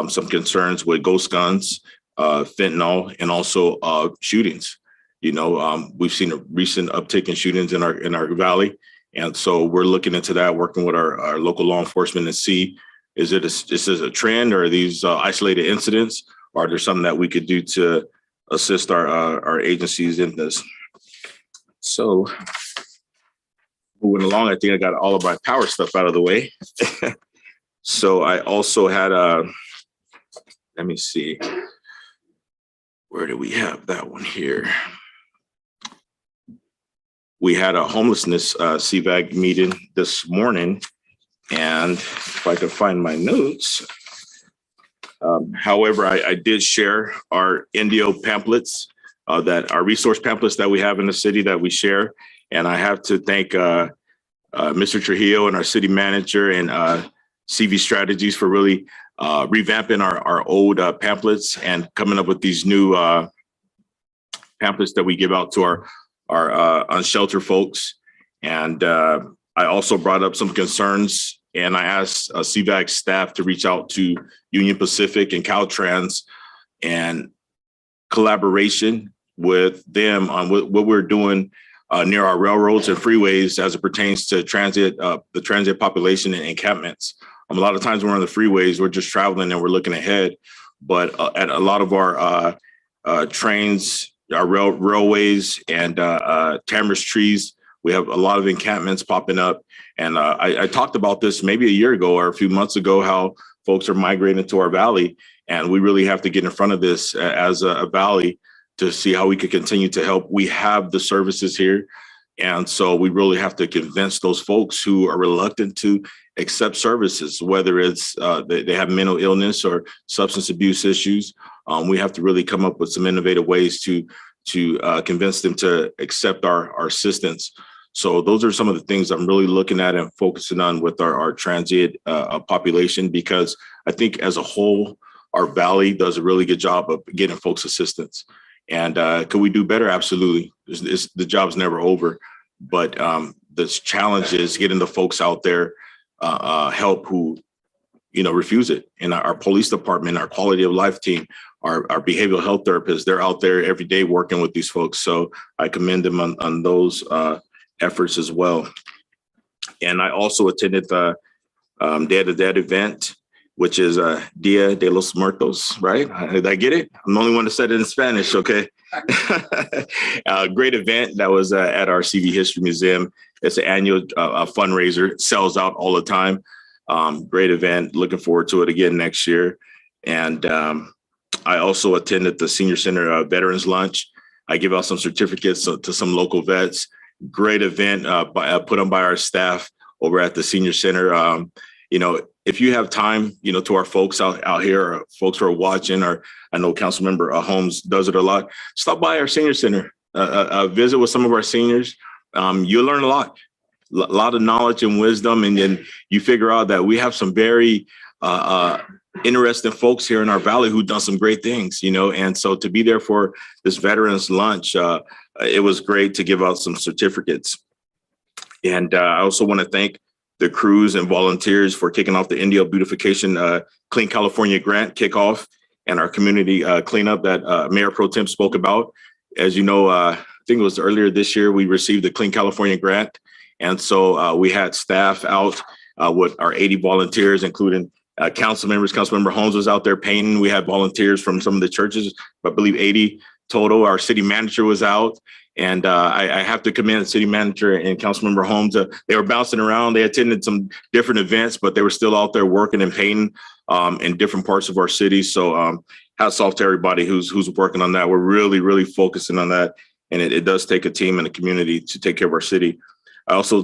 some concerns with ghost guns, fentanyl, and also shootings. We've seen a recent uptick in shootings in our valley. And so we're looking into that, working with our local law enforcement to see, is this a trend, or are these isolated incidents, or are there something that we could do to assist our agencies in this? So moving along, I think I got all of my power stuff out of the way. So I also had let me see, where do we have that one here? We had a homelessness CVAG meeting this morning, and if I could find my notes. However, I did share our Indio pamphlets, that our resource pamphlets that we have in the city that we share. And I have to thank Mr. Trujillo and our city manager and CV Strategies for really revamping our old pamphlets and coming up with these new pamphlets that we give out to our unsheltered folks. And I also brought up some concerns And I asked CVAC staff to reach out to Union Pacific and Caltrans and collaboration with them on what we're doing near our railroads and freeways as it pertains to transit, the transit population and encampments. A lot of times when we're on the freeways, we're just traveling and we're looking ahead. But at a lot of our trains, our railways and tamarisk trees, we have a lot of encampments popping up. And I talked about this maybe a year ago or a few months ago, how folks are migrating to our valley. And we really have to get in front of this as a valley to see how we could continue to help. We have the services here. And so we really have to convince those folks who are reluctant to accept services, whether it's they have mental illness or substance abuse issues. We have to really come up with some innovative ways to convince them to accept our assistance. So those are some of the things I'm really looking at and focusing on with our transient population, because I think as a whole, our valley does a really good job of getting folks assistance. And could we do better? Absolutely. The job's never over. But the challenge is getting the folks out there help who, refuse it. And our police department, our quality of life team, our behavioral health therapists, they're out there every day working with these folks. So I commend them on those efforts as well. And I also attended the Day of the Dead event, which is Dia de los Muertos, right? Did I get it? I'm the only one that said it in Spanish, okay? Great event that was at our CV History Museum. It's an annual fundraiser. It sells out all the time. Great event. Looking forward to it again next year. And I also attended the Senior Center Veterans Lunch. I give out some certificates to some local vets. Great event put on by our staff over at the Senior Center. If you have time, to our folks out here, or folks who are watching, or I know Councilmember Holmes does it a lot, stop by our Senior Center, visit with some of our seniors. You'll learn a lot of knowledge and wisdom. And then you figure out that we have some very interesting folks here in our valley who've done some great things, and so to be there for this Veterans Lunch, it was great to give out some certificates. And I also want to thank the crews and volunteers for kicking off the Indio Beautification Clean California Grant kickoff and our community cleanup that Mayor Pro Tem spoke about. As you know, I think it was earlier this year, we received the Clean California Grant. And so we had staff out with our 80 volunteers, including council members. Councilmember Holmes was out there painting. We had volunteers from some of the churches, I believe 80 total. Our city manager was out. And I have to commend the city manager and Councilmember Holmes. They were bouncing around. They attended some different events, but they were still out there working and painting in different parts of our city. So hats off to everybody who's working on that. We're really, really focusing on that. And it does take a team and a community to take care of our city. I also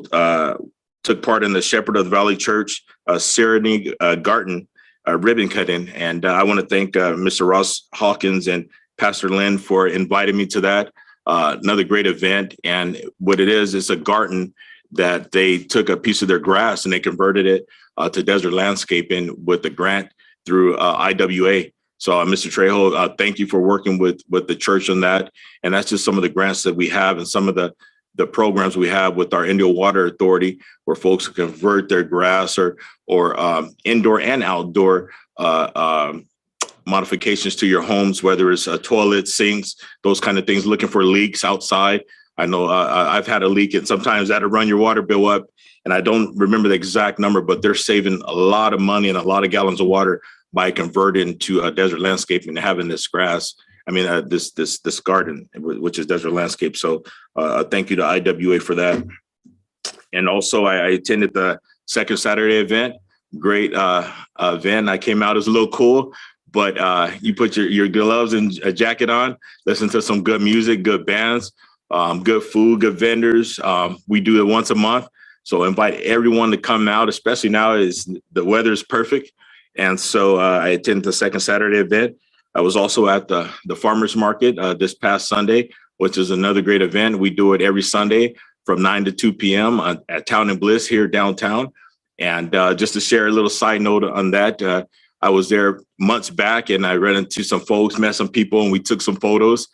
took part in the Shepherd of the Valley Church Serenity Garden ribbon cutting. And I want to thank Mr. Ross Hawkins and Pastor Lynn for inviting me to that. Another great event. And what it is, it's a garden that they took a piece of their grass and they converted it to desert landscaping with the grant through IWA. So Mr. Trejo, thank you for working with the church on that. And that's just some of the grants that we have and some of the programs we have with our Indio Water Authority, where folks convert their grass or indoor and outdoor modifications to your homes, whether it's toilets, sinks, those kind of things, looking for leaks outside. I know I've had a leak and sometimes that'll run your water bill up. And I don't remember the exact number, but they're saving a lot of money and a lot of gallons of water by converting to a desert landscape and having this grass. I mean, this garden, which is desert landscape. So thank you to IWA for that. And also I attended the second Saturday event. Great event. I came out as a little cool. But you put your gloves and a jacket on, listen to some good music, good bands, good food, good vendors. We do it once a month. So invite everyone to come out, especially now the weather is perfect. And so I attended the second Saturday event. I was also at the farmers market this past Sunday, which is another great event. We do it every Sunday from 9 to 2 p.m. At Town and Bliss here downtown. And just to share a little side note on that, I was there months back and I ran into some folks, met some people, and we took some photos.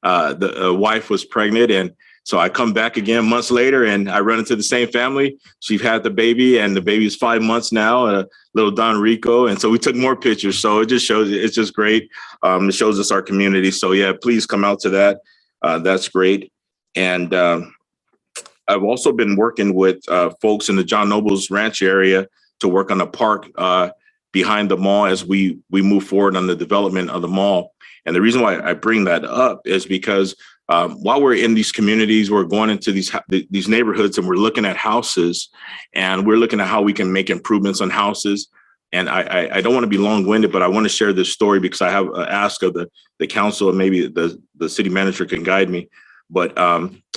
The wife was pregnant and So I come back again months later and I run into the same family. She's had the baby and the baby is 5 months now, little Don Rico. And so we took more pictures. So it just shows, it's just great. It shows us our community. So yeah, please come out to that. That's great. And I've also been working with folks in the John Noble's Ranch area to work on a park behind the mall as we move forward on the development of the mall. And the reason why I bring that up is because while we're in these communities, we're going into these neighborhoods and we're looking at houses and we're looking at how we can make improvements on houses. And I don't want to be long-winded, but I want to share this story because I have an ask of the council and maybe the city manager can guide me. But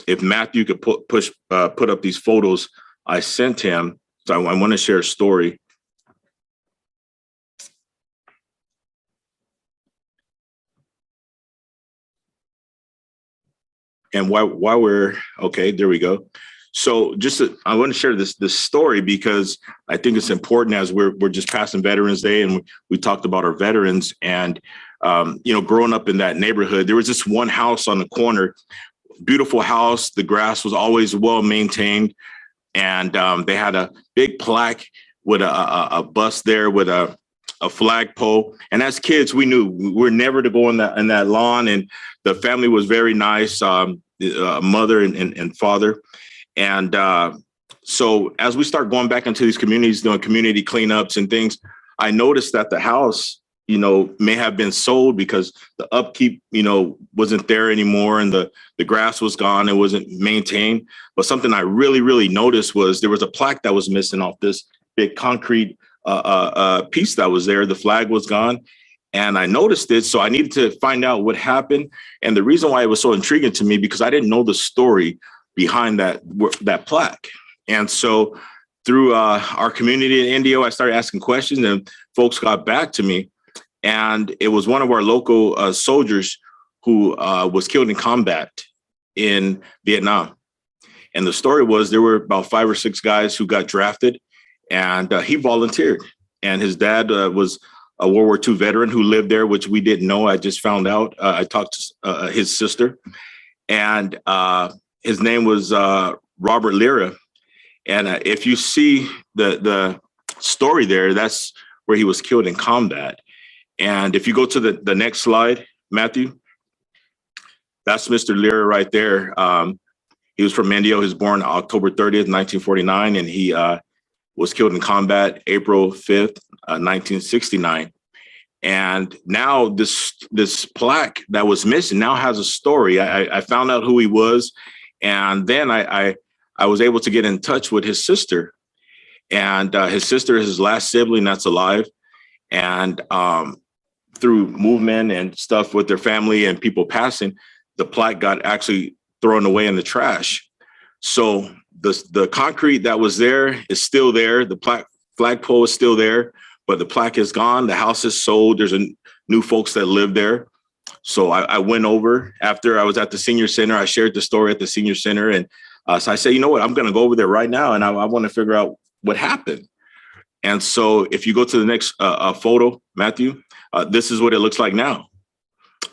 if Matthew could put up these photos I sent him, so I want to share a story. And while we're okay, there we go. So I want to share this story because I think it's important as we're just passing Veterans Day and we talked about our veterans and growing up in that neighborhood, there was this one house on the corner, beautiful house. The grass was always well maintained, and they had a big plaque with a bus there with a flagpole. And as kids, we knew we were never to go in that lawn, and the family was very nice, mother and father. And so as we start going back into these communities, doing community cleanups and things, I noticed that the house, may have been sold because the upkeep, wasn't there anymore and the grass was gone. It wasn't maintained. But something I really, really noticed was there was a plaque that was missing off this big concrete piece that was there. The flag was gone. And I noticed it. So I needed to find out what happened. And the reason why it was so intriguing to me, because I didn't know the story behind that plaque. And so through our community in Indio, I started asking questions and folks got back to me. And it was one of our local soldiers who was killed in combat in Vietnam. And the story was there were about 5 or 6 guys who got drafted, and he volunteered. And his dad was a World War II veteran who lived there, which we didn't know. I just found out. I talked to his sister, and his name was Robert Lira. And if you see the story there, that's where he was killed in combat. And if you go to the next slide, Matthew, that's Mr. Lira right there. He was from Indio. He was born October 30th, 1949, and he was killed in combat April 5th, 1969. And now this plaque that was missing now has a story. I found out who he was, and then I was able to get in touch with his sister, and his sister is his last sibling that's alive. And through movement and stuff with their family and people passing, the plaque got actually thrown away in the trash. So the concrete that was there is still there. The flagpole is still there, but the plaque is gone. The house is sold. There's new folks that live there. So I went over after I was at the senior center. I shared the story at the senior center. And so I said, you know what, I'm going to go over there right now. And I want to figure out what happened. And so if you go to the next photo, Matthew, this is what it looks like now.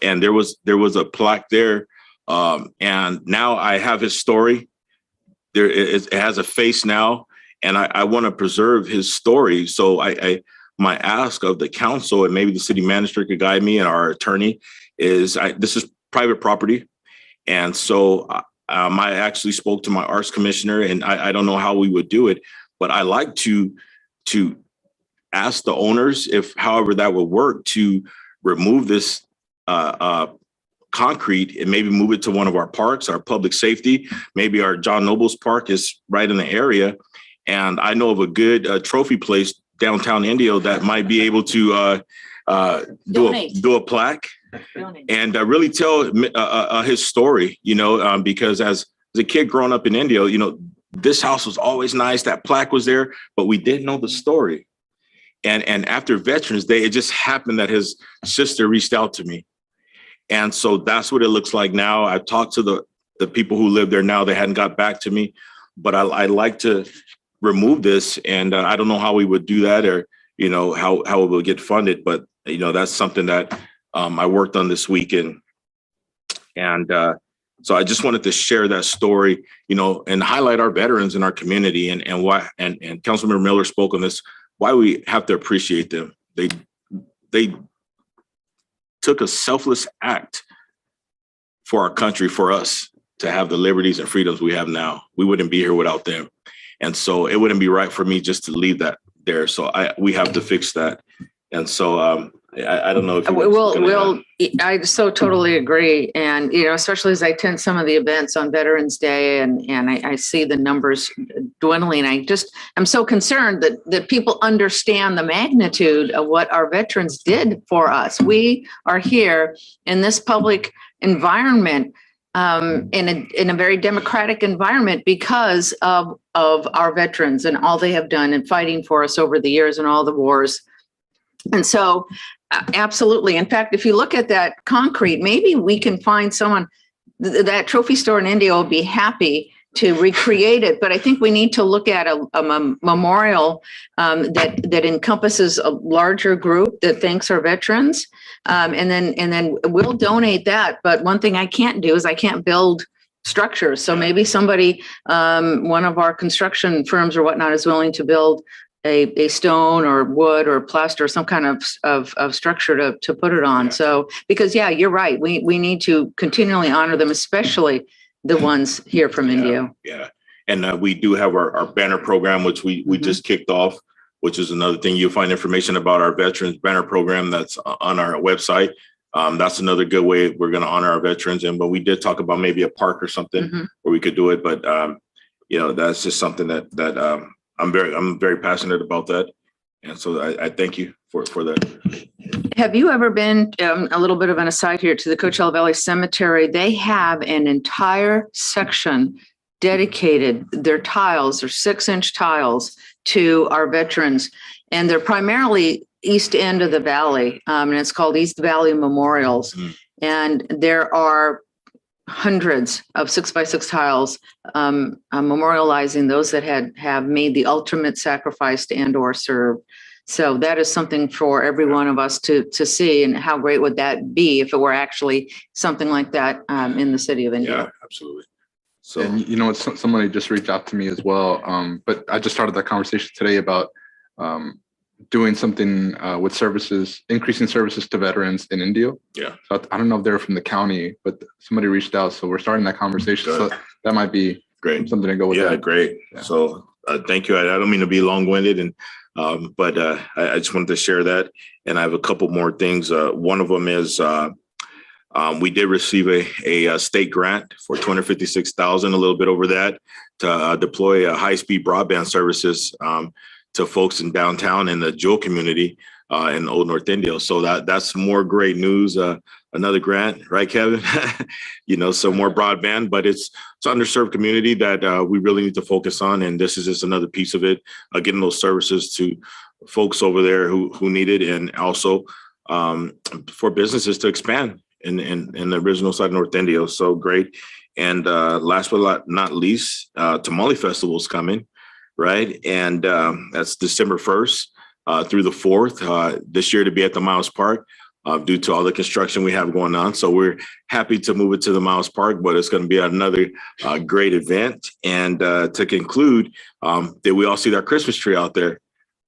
And there was a plaque there. And now I have his story. It has a face now, and I want to preserve his story. So my ask of the council, and maybe the city manager could guide me, and our attorney, is this is private property. And so I actually spoke to my arts commissioner, and I don't know how we would do it, but I like to ask the owners, if however that would work, to remove this concrete and maybe move it to one of our parks, our public safety. Maybe our John Noble's Park is right in the area. And I know of a good trophy place downtown Indio that might be able to do a plaque and really tell his story, because as a kid growing up in Indio, this house was always nice. That plaque was there, but we didn't know the story. And after Veterans Day, it just happened that his sister reached out to me. And so that's what it looks like now. I've talked to the people who live there now. They hadn't got back to me, but I like to remove this. And I don't know how we would do that, or, how it will get funded. But, that's something that I worked on this weekend. And So I just wanted to share that story, and highlight our veterans in our community and why, and Councilmember Miller spoke on this, why we have to appreciate them. They took a selfless act for our country, for us to have the liberties and freedoms we have now. We wouldn't be here without them. And so it wouldn't be right for me just to leave that there. So we have to fix that. And so I don't know if I so totally agree. And, especially as I attend some of the events on Veterans Day and I see the numbers dwindling, I'm so concerned that people understand the magnitude of what our veterans did for us. We are here in this public environment, in a very democratic environment because of our veterans and all they have done in fighting for us over the years and all the wars. And so, absolutely. In fact, if you look at that concrete, maybe we can find someone, that trophy store in Indio will be happy to recreate it. But I think we need to look at a memorial that encompasses a larger group that thanks our veterans. And then we'll donate that. But one thing I can't do is I can't build structures. So maybe somebody, one of our construction firms or whatnot, is willing to build a stone or wood or plaster or some kind of structure to put it on. So, because you're right. We need to continually honor them, especially the ones here from Indio. Yeah. And we do have our banner program, which we just kicked off, which is another thing. You'll find information about our veterans banner program that's on our website. That's another good way we're going to honor our veterans. But we did talk about maybe a park or something where we could do it. But, that's just something that I'm very passionate about that. And so I thank you for that. Have you ever been, a little bit of an aside here, to the Coachella Valley Cemetery? They have an entire section dedicated, their tiles are 6-inch tiles to our veterans. And they're primarily east end of the valley. And it's called East Valley Memorials. And there are hundreds of 6x6 tiles memorializing those that have made the ultimate sacrifice to and or serve. So that is something for every one of us to see. And how great would that be if it were actually something like that in the city of Indio? Yeah, absolutely. So, and somebody just reached out to me as well. But I just started that conversation today about doing something with services, increasing services to veterans in Indio. Yeah. So I don't know if they're from the county, but somebody reached out. So we're starting that conversation. So that might be great. Something to go with. Yeah, that. Great. Yeah. So thank you. I don't mean to be long-winded, but I just wanted to share that. And I have a couple more things. One of them is we did receive a state grant for $256,000, a little bit over that, to deploy high-speed broadband services to folks in downtown in the Jewel community in Old North Indio. So that's more great news. Another grant, right, Kevin? Some more broadband, but it's underserved community that we really need to focus on. And this is just another piece of it, getting those services to folks over there who need it, and also for businesses to expand in the original side of North Indio. So great. And last but not least, Tamale Festival is coming. Right. And that's December 1st through the 4th this year, to be at the Miles Park due to all the construction we have going on. So we're happy to move it to the Miles Park, but it's going to be another great event. And to conclude, did we all see our Christmas tree out there?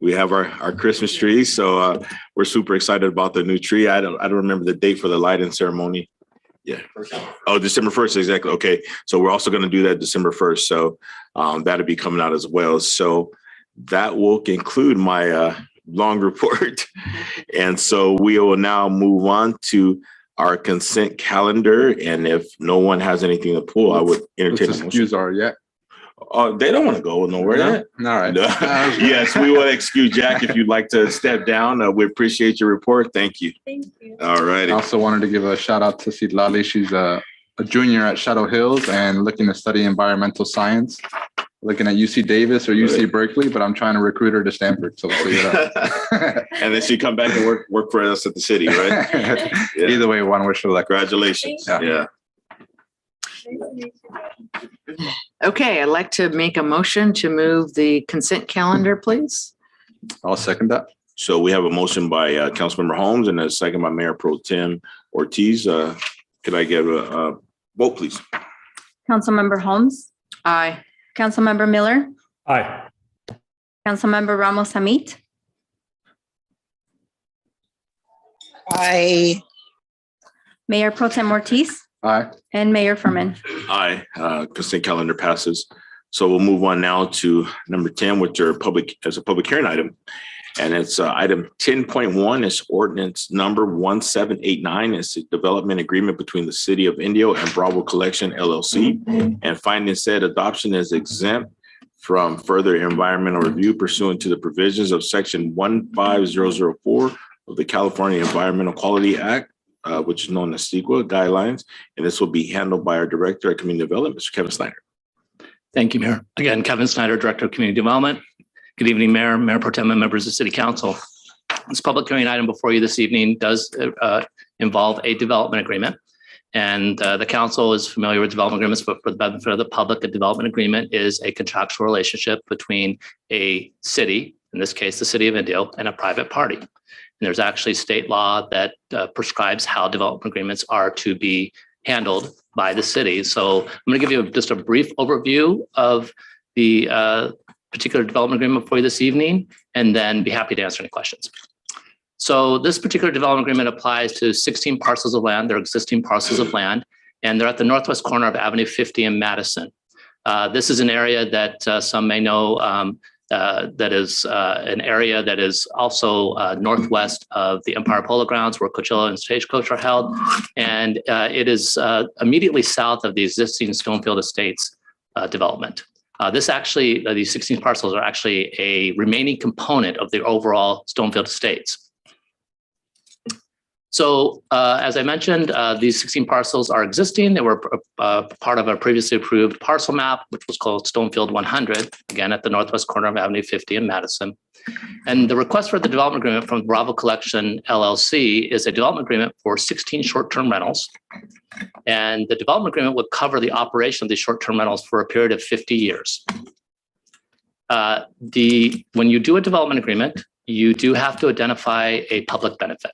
We have our Christmas tree. So we're super excited about the new tree. I don't remember the date for the lighting ceremony. Yeah. Oh, December 1st. Exactly. Okay. So we're also going to do that December 1st. So that'll be coming out as well. So that will conclude my long report. And so we will now move on to our consent calendar. And if no one has anything to pull, I would entertain a motion. They don't want to go nowhere. No? All right. No. Yes, we will excuse Jack if you'd like to step down. We appreciate your report. Thank you. Thank you. All right. I also wanted to give a shout out to Citlali. She's a junior at Shadow Hills and looking to study environmental science, looking at UC Davis or UC Berkeley, but I'm trying to recruit her to Stanford. So we'll figure it out. And then she come back and work for us at the city, right? Yeah. Either way, one wish for luck. Congratulations. Yeah. Okay, I'd like to make a motion to move the consent calendar, please. I'll second that. So we have a motion by Councilmember Holmes and a second by Mayor Pro Tem Ortiz. Could I get a vote, please? Councilmember Holmes, Aye. Councilmember Miller, Aye. Councilmember Ramos Hamid, Aye. Mayor Pro Tem Ortiz, Aye. and Mayor Furman. Aye, consent calendar passes. So we'll move on now to number 10, which are as a public hearing item. And it's item 10.1 is ordinance number 1789. It's a development agreement between the city of Indio and Bravo Collection LLC. And finding said adoption is exempt from further environmental review pursuant to the provisions of section 15004 of the California Environmental Quality Act, which is known as CEQA guidelines. And this will be handled by our Director of Community Development, Mr. Kevin Snyder. Thank you, Mayor. Again, Kevin Snyder, Director of Community Development. Good evening, Mayor, Mayor Pro Tem, and members of City Council. This public hearing item before you this evening does involve a development agreement. And the council is familiar with development agreements, but for the benefit of the public, a development agreement is a contractual relationship between a city, in this case, the city of Indio, and a private party. And there's actually state law that prescribes how development agreements are to be handled by the city. So I'm going to give you just a brief overview of the particular development agreement for you this evening, and then be happy to answer any questions. So this particular development agreement applies to 16 parcels of land. They're existing parcels of land, and they're at the northwest corner of Avenue 50 in Madison. This is an area that some may know that is an area that is also northwest of the Empire Polo Grounds, where Coachella and Stagecoach are held. And it is immediately south of the existing Stonefield Estates development. These 16 parcels are actually a remaining component of the overall Stonefield Estates. So as I mentioned, these 16 parcels are existing. They were part of a previously approved parcel map, which was called Stonefield 100, again, at the northwest corner of Avenue 50 in Madison. And the request for the development agreement from Bravo Collection LLC is a development agreement for 16 short-term rentals. And the development agreement would cover the operation of these short-term rentals for a period of 50 years. When you do a development agreement, you do have to identify a public benefit.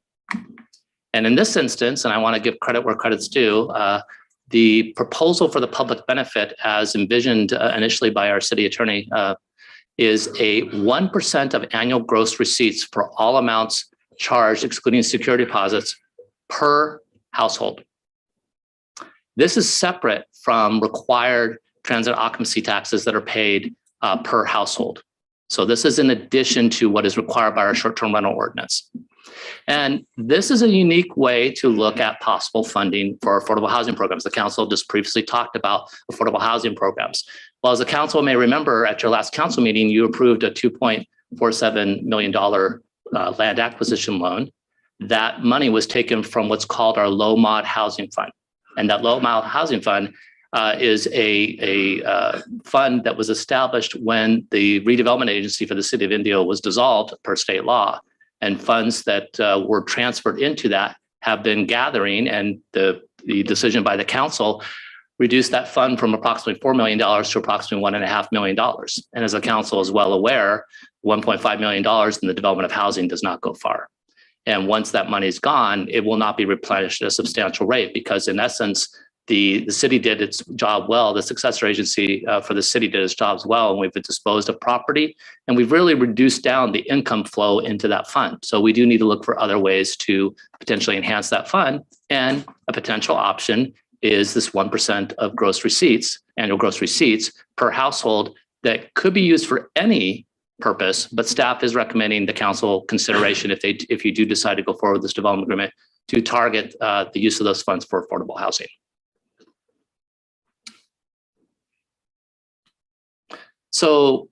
And in this instance, and I want to give credit where credit's due, the proposal for the public benefit as envisioned initially by our city attorney is a 1% of annual gross receipts for all amounts charged, excluding security deposits, per household. This is separate from required transit occupancy taxes that are paid per household. So this is in addition to what is required by our short-term rental ordinance. And this is a unique way to look at possible funding for affordable housing programs. The council just previously talked about affordable housing programs. Well, as the council may remember, at your last council meeting, you approved a $2.47 million land acquisition loan. That money was taken from what's called our low mod housing fund. And that low mod housing fund is a fund that was established when the redevelopment agency for the city of Indio was dissolved per state law. And funds that were transferred into that have been gathering, and the decision by the council reduced that fund from approximately $4 million to approximately $1.5 million. And as the council is well aware, $1.5 million in the development of housing does not go far. And once that money is gone, it will not be replenished at a substantial rate, because in essence, the city did its job well. The successor agency for the city did its jobs well, and we've disposed of property, and we've really reduced down the income flow into that fund. So we do need to look for other ways to potentially enhance that fund. And a potential option is this 1% of gross receipts, annual gross receipts per household, that could be used for any purpose, but staff is recommending the council consideration if you do decide to go forward with this development agreement, to target the use of those funds for affordable housing. So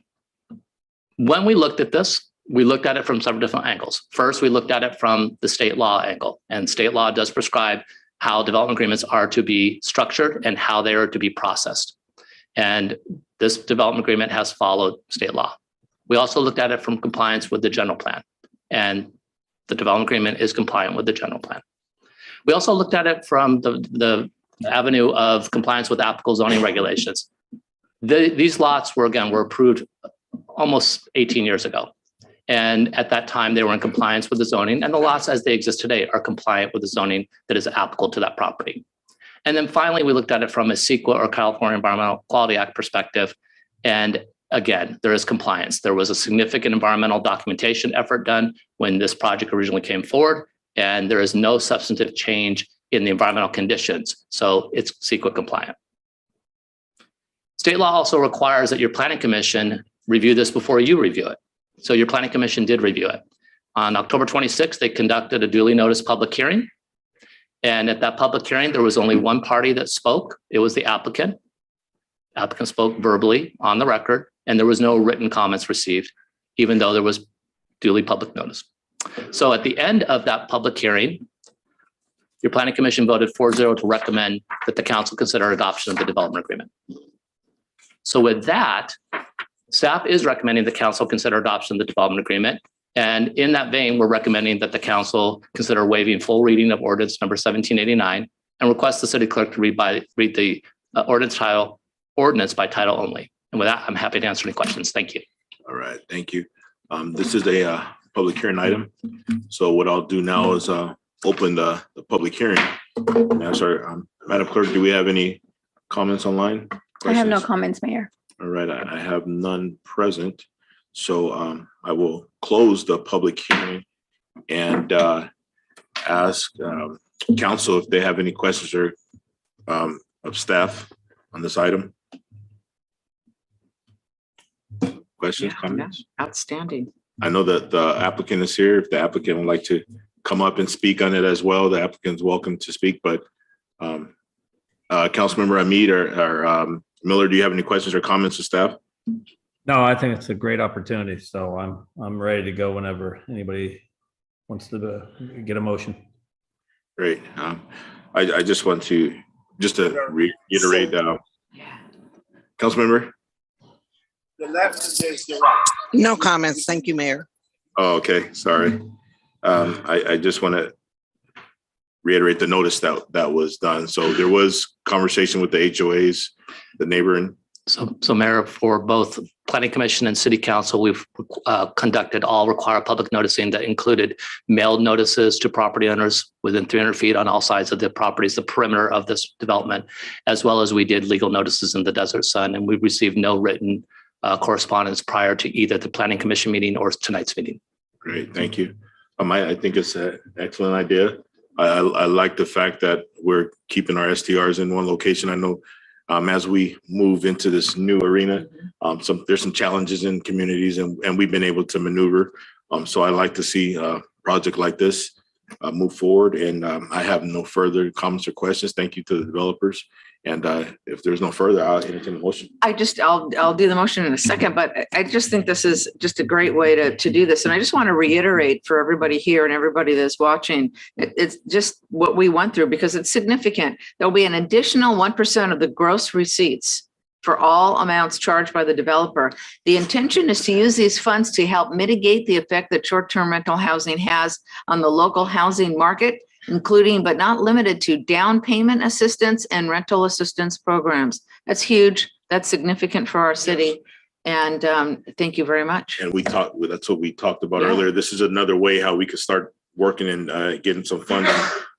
when we looked at this, we looked at it from several different angles. First, we looked at it from the state law angle, and state law does prescribe how development agreements are to be structured and how they are to be processed. And this development agreement has followed state law. We also looked at it from compliance with the general plan, and the development agreement is compliant with the general plan. We also looked at it from the avenue of compliance with applicable zoning regulations. These lots were approved almost 18 years ago. And at that time, they were in compliance with the zoning, and the lots as they exist today are compliant with the zoning that is applicable to that property. And then finally, we looked at it from a CEQA or California Environmental Quality Act perspective. And again, there is compliance. There was a significant environmental documentation effort done when this project originally came forward, and there is no substantive change in the environmental conditions. So it's CEQA compliant. State law also requires that your planning commission review this before you review it. So your planning commission did review it. On October 26th, they conducted a duly noticed public hearing. And at that public hearing, there was only one party that spoke. It was the applicant. Applicant spoke verbally on the record, and there was no written comments received, even though there was duly public notice. So at the end of that public hearing, your planning commission voted 4-0 to recommend that the council consider adoption of the development agreement. So with that, staff is recommending the council consider adoption of the development agreement. And in that vein, we're recommending that the council consider waiving full reading of ordinance number 1789 and request the city clerk to read the ordinance by title only. And with that, I'm happy to answer any questions. Thank you. All right, thank you. This is a public hearing item. So what I'll do now is open the public hearing. Sorry, Madam Clerk, do we have any comments online? I have no Questions? comments, Mayor. All right, I have none present. So I will close the public hearing and ask council if they have any questions or of staff on this item. Questions, comments? Outstanding. I know that the applicant is here. If the applicant would like to come up and speak on it as well, the applicant's welcome to speak, but Councilmember Hamid or Miller, do you have any questions or comments of staff? No, I think it's a great opportunity. So I'm ready to go whenever anybody wants to get a motion. Great. I just want to reiterate, Councilmember? The left is the right. No comments. Thank you, Mayor. Oh, okay, sorry. I just want to reiterate the notice that was done. So there was conversation with the HOAs, the neighboring. So Mayor, for both Planning Commission and City Council, we've conducted all required public noticing that included mailed notices to property owners within 300 feet on all sides of the properties, the perimeter of this development, as well as we did legal notices in the Desert Sun, and we received no written correspondence prior to either the Planning Commission meeting or tonight's meeting. Great, thank you. I think it's an excellent idea. I like the fact that we're keeping our STRs in one location. I know as we move into this new arena, there's some challenges in communities and we've been able to maneuver. So I like to see a project like this move forward, and I have no further comments or questions. Thank you to the developers. And if there's no further, I'll entertain the motion. I'll do the motion in a second, but I just think this is just a great way to do this. And I just want to reiterate for everybody here and everybody that's watching, it's just what we went through because it's significant. There'll be an additional 1% of the gross receipts for all amounts charged by the developer. The intention is to use these funds to help mitigate the effect that short-term rental housing has on the local housing market, including but not limited to down payment assistance and rental assistance programs. That's huge. That's significant for our city. And thank you very much. And that's what we talked about earlier. This is another way how we could start working and getting some funding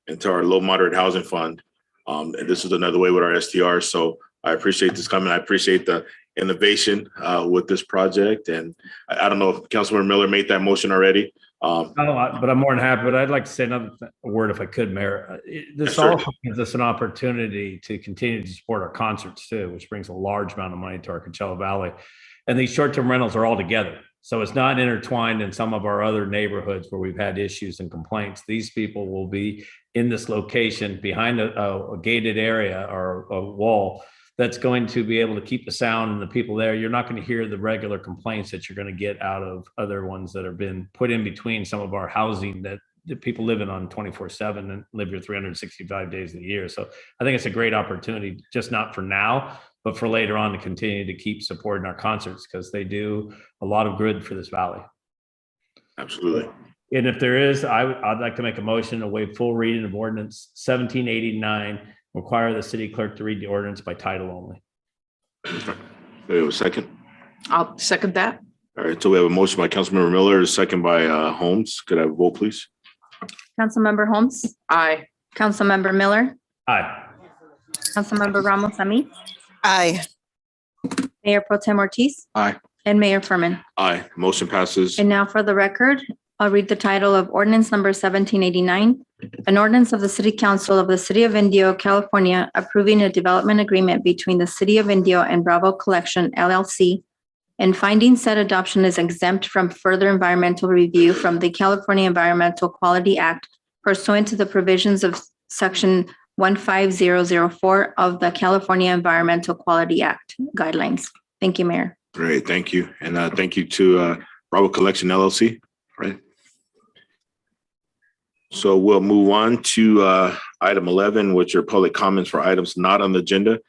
into our low moderate housing fund. And this is another way with our STR. So I appreciate this coming. I appreciate the innovation with this project. And I don't know if Councilmember Miller made that motion already. But I'm more than happy. But I'd like to say a word if I could, Mayor. This also gives us an opportunity to continue to support our concerts too, which brings a large amount of money to our Coachella Valley. And these short-term rentals are all together. So it's not intertwined in some of our other neighborhoods where we've had issues and complaints. These people will be in this location behind a gated area or a wall that's going to be able to keep the sound and the people there. You're not going to hear the regular complaints that you're going to get out of other ones that have been put in between some of our housing that people live in on 24/7 and live here 365 days a year. So I think it's a great opportunity, just not for now, but for later on to continue to keep supporting our concerts because they do a lot of good for this valley. Absolutely. And if there is, I'd like to make a motion to waive full reading of ordinance 1789, require the city clerk to read the ordinance by title only. We have a second. I'll second that. All right, so we have a motion by Councilmember Miller, a second by Holmes. Could I have a vote, please? Councilmember Holmes? Aye. Councilmember Miller? Aye. Councilmember Ramos Amit, Aye. Mayor Pro Tem Ortiz, Aye. and Mayor Furman. Aye. Motion passes. And now for the record, I'll read the title of ordinance number 1789, an ordinance of the City Council of the City of Indio, California, approving a development agreement between the City of Indio and Bravo Collection LLC, and finding said adoption is exempt from further environmental review from the California Environmental Quality Act pursuant to the provisions of Section 15004 of the California Environmental Quality Act guidelines. Thank you, Mayor. Great. Thank you. And thank you to Bravo Collection LLC. Right. So we'll move on to item 11, which are public comments for items not on the agenda.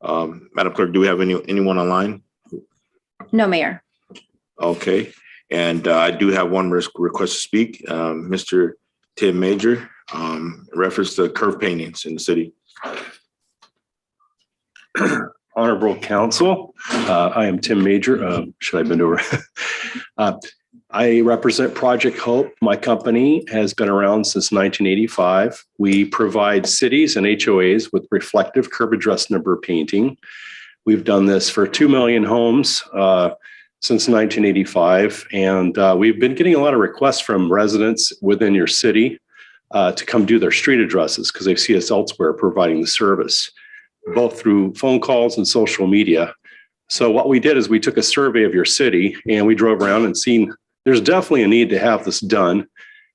Madam Clerk, do we have anyone online? No, Mayor. Okay. And I do have one request to speak. Mr. Tim Major, reference to curve paintings in the city. Honorable Council, I am Tim Major. Should I bend over? I represent Project Hope. My company has been around since 1985. We provide cities and HOAs with reflective curb address number painting. We've done this for 2 million homes since 1985. And we've been getting a lot of requests from residents within your city to come do their street addresses because they see us elsewhere providing the service, both through phone calls and social media. So what we did is we took a survey of your city and we drove around and seen there's definitely a need to have this done,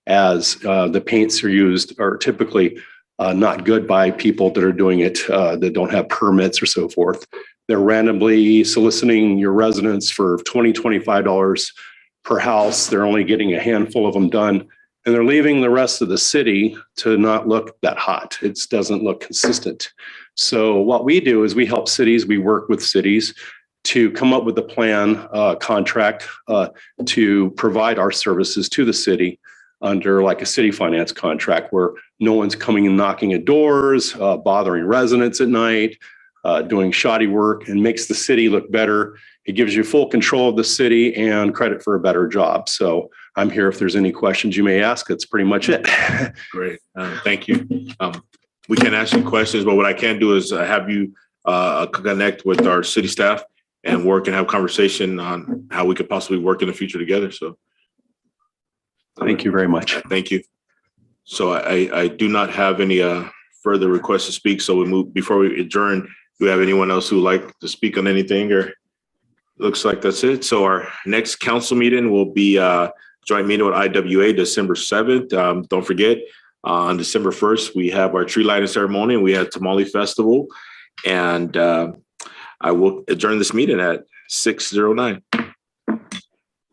as the paints are typically not good by people that are doing it that don't have permits or so forth. They're randomly soliciting your residents for $20, $25 per house. They're only getting a handful of them done, and they're leaving the rest of the city to not look that hot. It doesn't look consistent. So what we do is we help cities. We work with cities to come up with a plan, contract to provide our services to the city under like a city finance contract where no one's coming and knocking at doors, bothering residents at night, doing shoddy work, and makes the city look better. It gives you full control of the city and credit for a better job. So I'm here if there's any questions you may ask. That's pretty much it. Great. Thank you. We can ask you questions, but what I can do is have you connect with our city staff and work and have conversation on how we could possibly work in the future together. So thank you very much. Thank you. So I do not have any further requests to speak. So we move before we adjourn. Do we have anyone else who would like to speak on anything, or looks like that's it? So our next council meeting will be joint meeting with IWA December 7th. Don't forget, on December 1st, we have our tree lighting ceremony and we have Tamale Festival. And I will adjourn this meeting at 6:09.